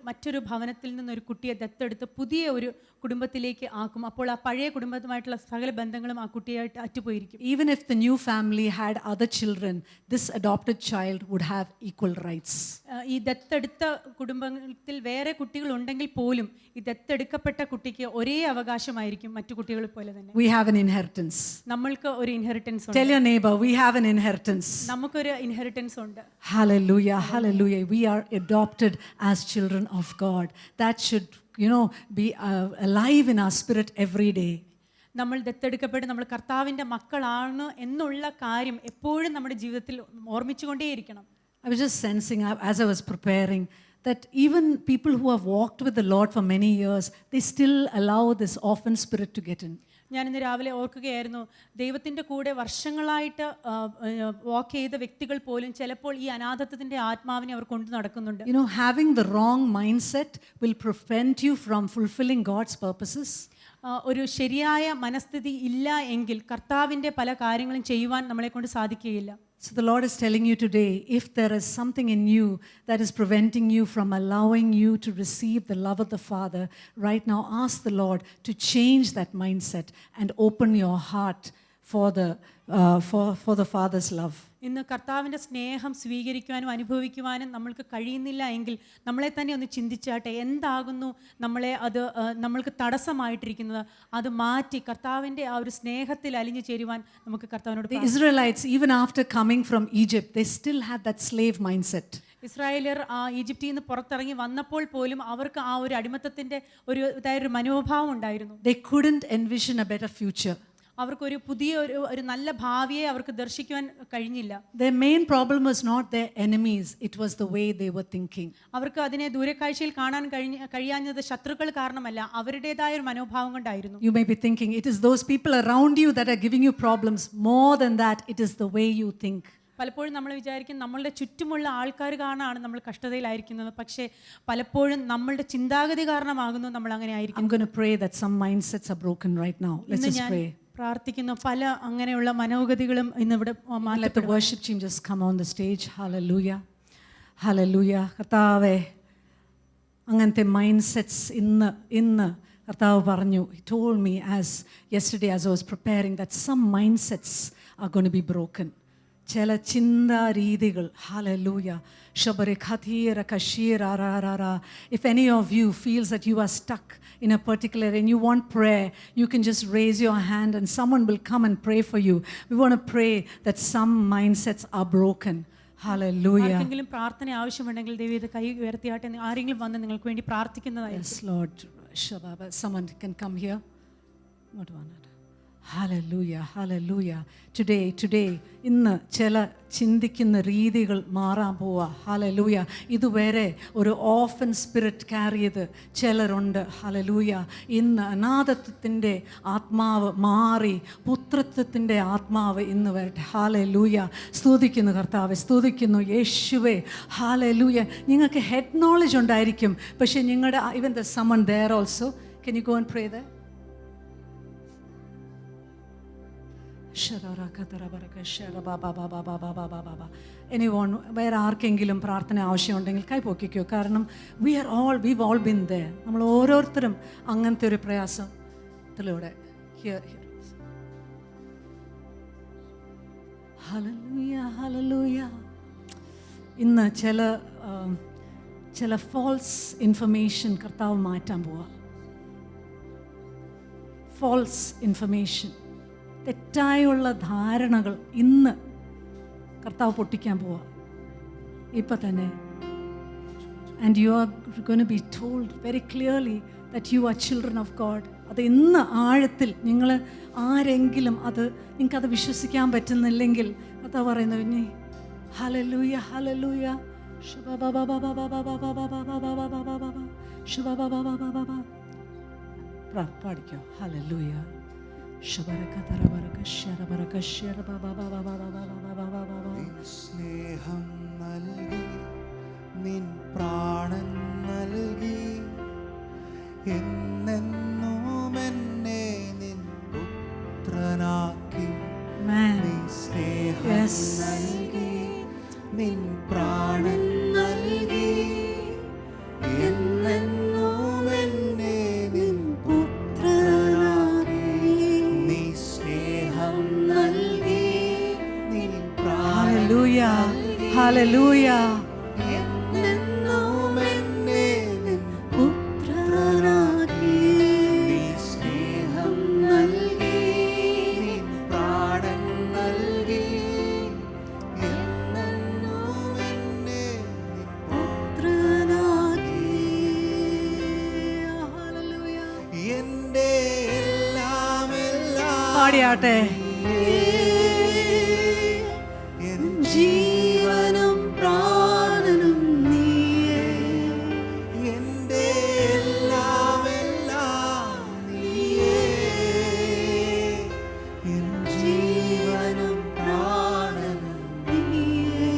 മറ്റൊരു ഭവനത്തിൽ നിന്നൊരു കുട്ടിയെ ദത്തെടുത്ത് പുതിയ ഒരു കുടുംബത്തിലേക്ക് ആക്കും. അപ്പോൾ ആ പഴയ കുടുംബവുമായിട്ടുള്ള സകല ബന്ധങ്ങളും ആ കുട്ടിയായിട്ട് അറ്റുപോയിരിക്കും. Even if the new family had other children, this adopted child would have equal rights. ഈ ദത്തെടുത്ത കുടുംബത്തിൽ വേറെ കുട്ടികൾ ഉണ്ടെങ്കിൽ പോലും ഈ ദത്തെടുക്കപ്പെട്ട കുട്ടിക്ക് ഒരേ അവകാശമായിരിക്കും മറ്റു കുട്ടികളെ പോലെ തന്നെ. We have an inheritance. നമ്മൾക്ക് ഒരു ഇൻഹെറിറ്റൻസ് ഉണ്ട്. Tell your neighbor, we have an inheritance. നമുക്കൊരു ഇൻഹെറിറ്റൻസ് ഉണ്ട്. Hallelujah, hallelujah. We are adopted as children of God. That should, be alive in our spirit every day. നമ്മൾ ദത്തെടുക്കപ്പെട്ട് നമ്മൾ കർത്താവിൻ്റെ മക്കളാണ് എന്നുള്ള കാര്യം എപ്പോഴും നമ്മുടെ ജീവിതത്തിൽ ഓർമ്മിച്ചുകൊണ്ടേയിരിക്കണം. I was just sensing as I was preparing that even people who have walked with the Lord for many years, they still allow this orphan spirit to get in. ഞാനിന്ന് രാവിലെ ഓർക്കുകയായിരുന്നു, ദൈവത്തിൻ്റെ കൂടെ വർഷങ്ങളായിട്ട് വാക്ക് ചെയ്ത വ്യക്തികൾ പോലും ചിലപ്പോൾ ഈ അനാഥത്വത്തിൻ്റെ ആത്മാവിനെ അവർ കൊണ്ടു നടക്കുന്നുണ്ട്. Having the wrong mindset will prevent you from fulfilling God's purposes. ഒരു ശരിയായ മനസ്ഥിതി ഇല്ല എങ്കിൽ കർത്താവിൻ്റെ പല കാര്യങ്ങളും ചെയ്യുവാൻ നമ്മളെ കൊണ്ട് സാധിക്കുകയില്ല. So the Lord is telling you today, if there is something in you that is preventing you from allowing you to receive the love of the Father, right now ask the Lord to change that mindset and open your heart for the Father's love. ഇന്ന് കർത്താവിൻ്റെ സ്നേഹം സ്വീകരിക്കുവാനും അനുഭവിക്കുവാനും നമ്മൾക്ക് കഴിയുന്നില്ല എങ്കിൽ നമ്മളെ തന്നെ ഒന്ന് ചിന്തിച്ചാട്ടെ, എന്താകുന്നു നമ്മൾക്ക് തടസ്സമായിട്ടിരിക്കുന്നത്. അത് മാറ്റി കർത്താവിൻ്റെ ആ ഒരു സ്നേഹത്തിൽ അലിഞ്ഞു ചേരുവാൻ നമുക്ക് കർത്താവിനോട്. The Israelites, even after coming from Egypt, they still had that slave mindset. ഇസ്രായേലിയർ ഈജിപ്തിൽ നിന്ന് പുറത്തിറങ്ങി വന്നപ്പോൾ പോലും അവർക്ക് ആ ഒരു അടിമത്തത്തിൻ്റെ ഒരു മനോഭാവം ഉണ്ടായിരുന്നു. They couldn't envision a better future. അവർക്കൊരു പുതിയ ഒരു നല്ല ഭാവിയെ അവർക്ക് ദർശിക്കുവാൻ കഴിഞ്ഞില്ല. Their main problem was not their enemies, it was the way they were thinking. അവർക്ക് അതിനെ ദൂരക്കാഴ്ചയിൽ കാണാൻ കഴിയാഞ്ഞത് ശത്രുക്കൾ കാരണമല്ല, അവരുടേതായ ഒരു മനോഭാവം കൊണ്ടായിരുന്നു. You may be thinking, it is those people around you that are giving you problems. More than that, it is the way you think. പലപ്പോഴും നമ്മൾ വിചാരിക്കും നമ്മളുടെ ചുറ്റുമുള്ള ആൾക്കാർ കാരണമാണ് നമ്മൾ കഷ്ടതയിലായിരിക്കുന്നത്. പക്ഷേ പലപ്പോഴും നമ്മളുടെ ചിന്താഗതി കാരണമാകുന്നു നമ്മൾ അങ്ങനെ ആയിരിക്കും. I'm going to pray that some mindsets are broken right now. Let's just pray. പ്രാർത്ഥിക്കുന്നു പല അങ്ങനെയുള്ള മനോഗതികളും ഇന്നിവിടെ മാറ്റപ്പെടും. Let the worship team just come on the stage. Hallelujah. Hallelujah. കർത്താവേ, അങ്ങനത്തെ മൈൻഡ്സെറ്റ്സ് ഇന്ന് കർത്താവ് പറഞ്ഞു. He told me yesterday as I was preparing that some mindsets are going to be broken. ചില ചിന്താ രീതികൾ. Hallelujah. If any of you feels that you are stuck in a particular and you want prayer, you can just raise your hand and someone will come and pray for you. We want to pray that some mindsets are broken. Hallelujah. ആർക്കെങ്കിലും പ്രാർത്ഥന ആവശ്യമുണ്ടെങ്കിൽ ദൈവം കൈ ഉയർത്തിയാട്ടെ. ആരെങ്കിലും വന്ന് നിങ്ങൾക്ക് വേണ്ടി പ്രാർത്ഥിക്കുന്നതായിരിക്കും. Yes, Lord. Someone can come here. Not one. Hallelujah, hallelujah. Today, ഇന്ന് ചില ചിന്തിക്കുന്ന രീതികൾ മാറാൻ പോവാ. Hallelujah. ഇതുവരെ ഒരു ഓഫൻ സ്പിരിറ്റ് ക്യാരി ചെയ്ത് ചിലരുണ്ട്. Hallelujah. ഇന്ന് അനാഥത്വത്തിൻ്റെ ആത്മാവ് മാറി പുത്രത്വത്തിൻ്റെ ആത്മാവ് ഇന്ന് വരട്ടെ. Hallelujah. സ്തുതിക്കുന്നു കർത്താവെ, സ്തുതിക്കുന്നു യേശുവേ. Hallelujah. നിങ്ങൾക്ക് ഹെഡ് നോളജ് ഉണ്ടായിരിക്കും, പക്ഷേ നിങ്ങളുടെ even there's someone there also. Can you go and pray there? Anyone, വേറെ ആർക്കെങ്കിലും പ്രാർത്ഥന ആവശ്യമുണ്ടെങ്കിൽ കൈ പൊക്കിക്കോ. കാരണം we've all been there. നമ്മൾ ഓരോരുത്തരും അങ്ങനത്തെ ഒരു പ്രയാസത്തിലൂടെ. Hallelujah, hallelujah. ഇന്ന് ചില false information കർത്താവ് മാറ്റാൻ പോവാ. False information, തെറ്റായുള്ള ധാരണകൾ ഇന്ന് കർത്താവ് പൊട്ടിക്കാൻ പോവാ ഇപ്പം തന്നെ. And you are going to be told very clearly that you are children of God. അത് ഇന്ന് ആഴത്തിൽ നിങ്ങൾ ആരെങ്കിലും നിങ്ങൾക്കത് വിശ്വസിക്കാൻ പറ്റുന്നില്ലെങ്കിൽ കർത്താവ് പറയുന്നു ഇനി ഹല്ലേലൂയ ഹല്ലേലൂയ പാടിക്കോ. ഹല്ലേലൂയ. സ്നേഹം നൽകി നിൻ പ്രാണൻ നൽകി എന്നെന്നും എന്നെ നിൻ പുത്രനാക്കി. സ്നേഹം നൽകി നിൻ പ്രാണൻ നൽകി എന്നെന്നും എന്നെ നിൻ Hallelujah. പാടിയാട്ടെ. ജീവനും പ്രാണനും നീയേ, എൻ്റെ എല്ലാം നീയേ, എൻ ജീവനും പ്രാണനും നീയേ,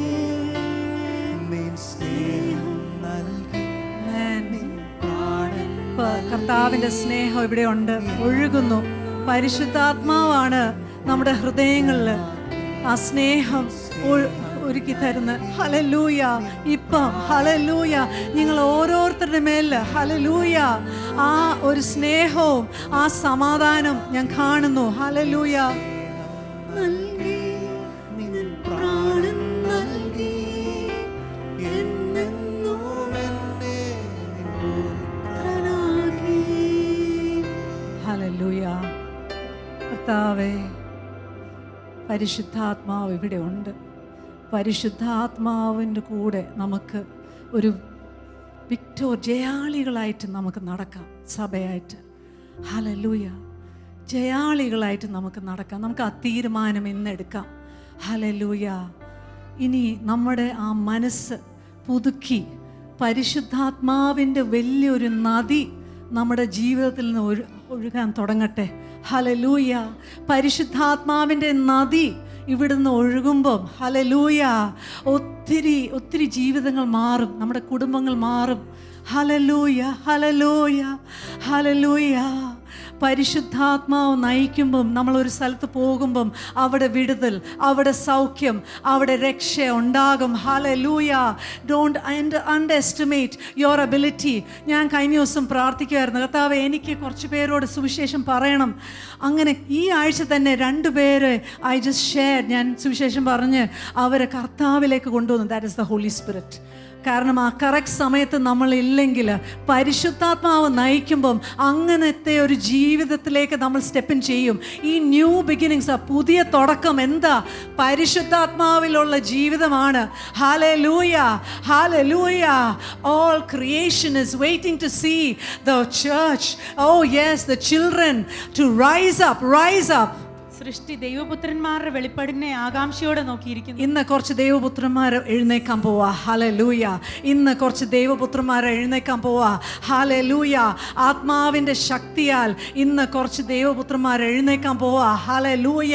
നിൻ സ്നേഹം നൽകി നിൻ പ്രാണൻ. കർത്താവിൻ്റെ സ്നേഹം ഇവിടെ ഉണ്ട്, ഒഴുകുന്നു. പരിശുദ്ധാത്മാവാണ് നമ്മുടെ ഹൃദയങ്ങളിൽ ആ സ്നേഹം ഒരുക്കി തരുന്നത്. ഹല്ലേലൂയ. ഇപ്പം ഹല്ലേലൂയ നിങ്ങൾ ഓരോരുത്തരുടെ മേൽ ഹല്ലേലൂയ ആ ഒരു സ്നേഹവും ആ സമാധാനം ഞാൻ കാണുന്നു. ഹല്ലേലൂയ. കർത്താവേ, പരിശുദ്ധാത്മാവ് ഇവിടെ ഉണ്ട്. പരിശുദ്ധാത്മാവിൻ്റെ കൂടെ നമുക്ക് ഒരു ജയാളികളായിട്ട് നമുക്ക് നടക്കാം. സഭയായിട്ട് ഹല്ലേലൂയ, ജയാളികളായിട്ട് നമുക്ക് നടക്കാം. നമുക്ക് ആ തീരുമാനം ഇന്നെടുക്കാം. ഹല്ലേലൂയ. ഇനി നമ്മുടെ ആ മനസ്സ് പുതുക്കി പരിശുദ്ധാത്മാവിൻ്റെ വലിയൊരു നദി നമ്മുടെ ജീവിതത്തിൽ നിന്ന് ഒഴുകാൻ തുടങ്ങട്ടെ. ഹല്ലേലൂയ. പരിശുദ്ധാത്മാവിൻ്റെ നദി ഇവിടുന്ന് ഒഴുകുമ്പം ഹല്ലേലൂയ ഒത്തിരി ജീവിതങ്ങൾ മാറും, നമ്മുടെ കുടുംബങ്ങൾ മാറും. Hallelujah, hallelujah, hallelujah. പരിശുദ്ധാത്മാവ് നയിക്കുമ്പം, നമ്മളൊരു സ്ഥലത്ത് പോകുമ്പം അവിടെ വിടുതൽ, അവിടെ സൗഖ്യം, അവിടെ രക്ഷ ഉണ്ടാകും. Hallelujah. Don't under estimate your ability. ഞാൻ കഴിഞ്ഞ ദിവസം പ്രാർത്ഥിക്കുമായിരുന്നു, കർത്താവേ എനിക്ക് കുറച്ച് പേരോട് സുവിശേഷം പറയണം. അങ്ങനെ ഈ ആഴ്ച തന്നെ 2 പേര് ഐ ജസ്റ്റ് ഷെയർ, ഞാൻ സുവിശേഷം പറഞ്ഞ് അവരെ കർത്താവിലേക്ക് കൊണ്ടുവന്നു. That is the Holy Spirit. കാരണം ആ കറക്റ്റ് സമയത്ത് നമ്മളില്ലെങ്കിൽ പരിശുദ്ധാത്മാവ് നയിക്കുമ്പം അങ്ങനത്തെ ഒരു ജീവിതത്തിലേക്ക് നമ്മൾ സ്റ്റെപ്പിൻ ചെയ്യും. ഈ ന്യൂ ബിഗിനിങ്സ്, ആ പുതിയ തുടക്കം എന്താ? പരിശുദ്ധാത്മാവിലുള്ള ജീവിതമാണ്. Hallelujah, hallelujah. All creation is waiting to see the church, oh yes, the children to rise up, rise up. സൃഷ്ടി ദൈവപുത്രന്മാരുടെ വെളിപ്പാടിനെ ആകാംക്ഷയോടെ നോക്കിയിരിക്കുന്നു. ഇന്ന് കുറച്ച് ദൈവപുത്രന്മാർ എഴുന്നേക്കാൻ പോവാ. ഹല്ലേലൂയ. ഇന്ന് കുറച്ച് ദൈവപുത്രന്മാർ എഴുന്നേക്കാൻ പോവാ. ഹല്ലേലൂയ. ആത്മാവിൻ്റെ ശക്തിയാൽ ഇന്ന് കുറച്ച് ദൈവപുത്രന്മാർ എഴുന്നേക്കാൻ പോവാ. Hallelujah.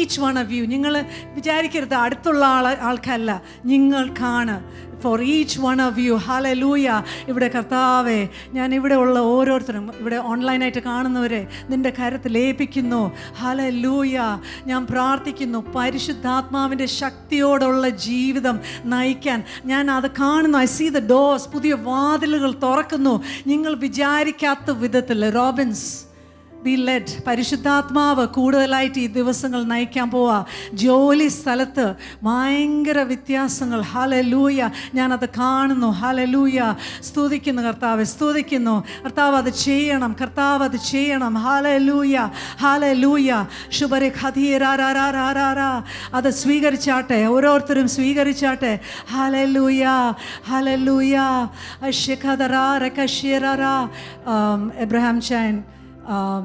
Each one of you, നിങ്ങൾ വിചാരിക്കരുത് അടുത്തുള്ള ആൾക്കല്ല, നിങ്ങൾക്കാണ്. For each one of you, hallelujah. ഇവിടെ കർത്താവേ, ഞാൻ ഇവിടെ ഉള്ള ഓരോരുത്തരും, ഇവിടെ ഓൺലൈനായിട്ട് കാണുന്നവരെ നിൻ്റെ കരത്തിൽ ഏൽപ്പിക്കുന്നു. ഹല്ലേലൂയ. ഞാൻ പ്രാർത്ഥിക്കുന്നു പരിശുദ്ധാത്മാവിൻ്റെ ശക്തിയോടുള്ള ജീവിതം നയിക്കാൻ. ഞാൻ അത് കാണുന്നു. I see the doors. പുതിയ വാതിലുകൾ തുറക്കുന്നു. നിങ്ങൾ വിചാരിക്കാത്ത വിധത്തിൽ. Robins, be led. പരിശുദ്ധാത്മാവ് കൂടുതലായിട്ട് ഈ ദിവസങ്ങൾ നയിക്കാൻ പോവാ. ജോലി സ്ഥലത്ത് ഭയങ്കര വ്യത്യാസങ്ങൾ. ഹല്ലേലൂയ. ഞാനത് കാണുന്നു. ഹല്ലേലൂയ. സ്തുതിക്കുന്നു കർത്താവെ, സ്തുതിക്കുന്നു കർത്താവ്. അത് ചെയ്യണം, കർത്താവ് അത് ചെയ്യണം. ഹല്ലേലൂയ, ഹല്ലേലൂയ. ശുഭരെ ഖദീറാറാറാറാറാ. അത് സ്വീകരിച്ചാട്ടെ, ഓരോരുത്തരും സ്വീകരിച്ചാട്ടെ. ഹല്ലേലൂയ, ഹല്ലേലൂയ. എബ്രഹാം ചാൻ,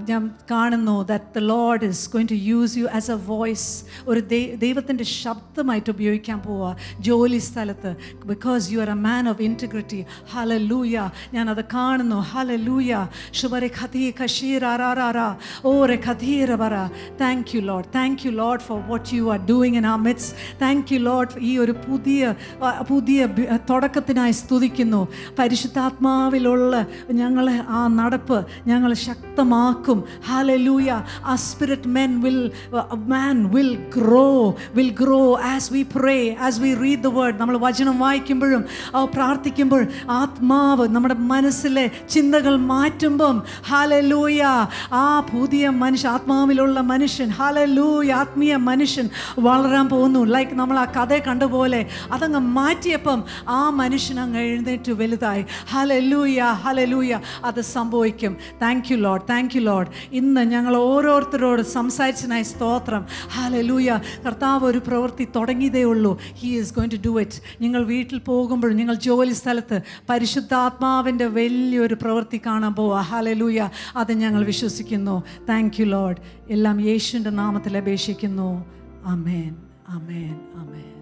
ഞാൻ കാണുന്നു that the lord is going to use you as a voice. ഒരു ദൈവത്തിൻ്റെ ശബ്ദമായിട്ട് ഉപയോഗിക്കാൻ പോവുക ജോലി സ്ഥലത്ത്. Because you are a man of integrity. ഹല്ലേലൂയ. ഞാനത് കാണുന്നു. ഹല്ലേലൂയ. ശുഭരെ ഖദീ ഖശീറാറാറാ. ഓരെ ഖദീറ പറ. Thank you lord, thank you lord for what you are doing in our midst. Thank you Lord. ഈ ഒരു പുതിയ തുടക്കത്തിനായി സ്തുതിക്കുന്നു. പരിശുദ്ധാത്മാവിലുള്ള ഞങ്ങളെ ആ നടപ്പ് ഞങ്ങൾ ശക്തമാക്കും. Hallelujah. Our spirit man will grow as we pray, as we read the word. നമ്മൾ വചനം വായിക്കുമ്പോഴും പ്രാർത്ഥിക്കുമ്പോൾ ആത്മാവ് നമ്മുടെ മനസ്സിലെ ചിന്തകൾ മാറ്റുമ്പം ഹല്ലേലൂയ ആ പുതിയ മനുഷ്യൻ, ആത്മാവിലുള്ള മനുഷ്യൻ, ഹല്ലേലൂയ, ആത്മീയ മനുഷ്യൻ വളരാൻ പോകുന്നു. ലൈക്ക് നമ്മൾ ആ കഥ കണ്ടുപോലെ അതങ്ങ് മാറ്റിയപ്പം ആ മനുഷ്യൻ അങ്ങ് എഴുന്നേറ്റ് വലുതായി. Hallelujah, hallelujah. അത് സംഭവിക്കും. Thank you lord, thank you Lord. ഇന്ന് ഞങ്ങൾ ഓരോരുത്തരോട് സംസാരിച്ചതിനായി സ്തോത്രം. ഹല്ലേലൂയ. കർത്താവ് ഒരു പ്രവൃത്തി തുടങ്ങിയതേ ഉള്ളൂ. He is going to do it. നിങ്ങൾ വീട്ടിൽ പോകുമ്പോഴും നിങ്ങൾ ജോലി സ്ഥലത്ത് പരിശുദ്ധാത്മാവിൻ്റെ വലിയൊരു പ്രവൃത്തി കാണാൻ പോവുക. ഹല്ലേലൂയ. അത് ഞങ്ങൾ വിശ്വസിക്കുന്നു. Thank you Lord. എല്ലാം യേശുവിൻ്റെ നാമത്തിൽ അപേക്ഷിക്കുന്നു. ആമേൻ, ആമേൻ, ആമേൻ.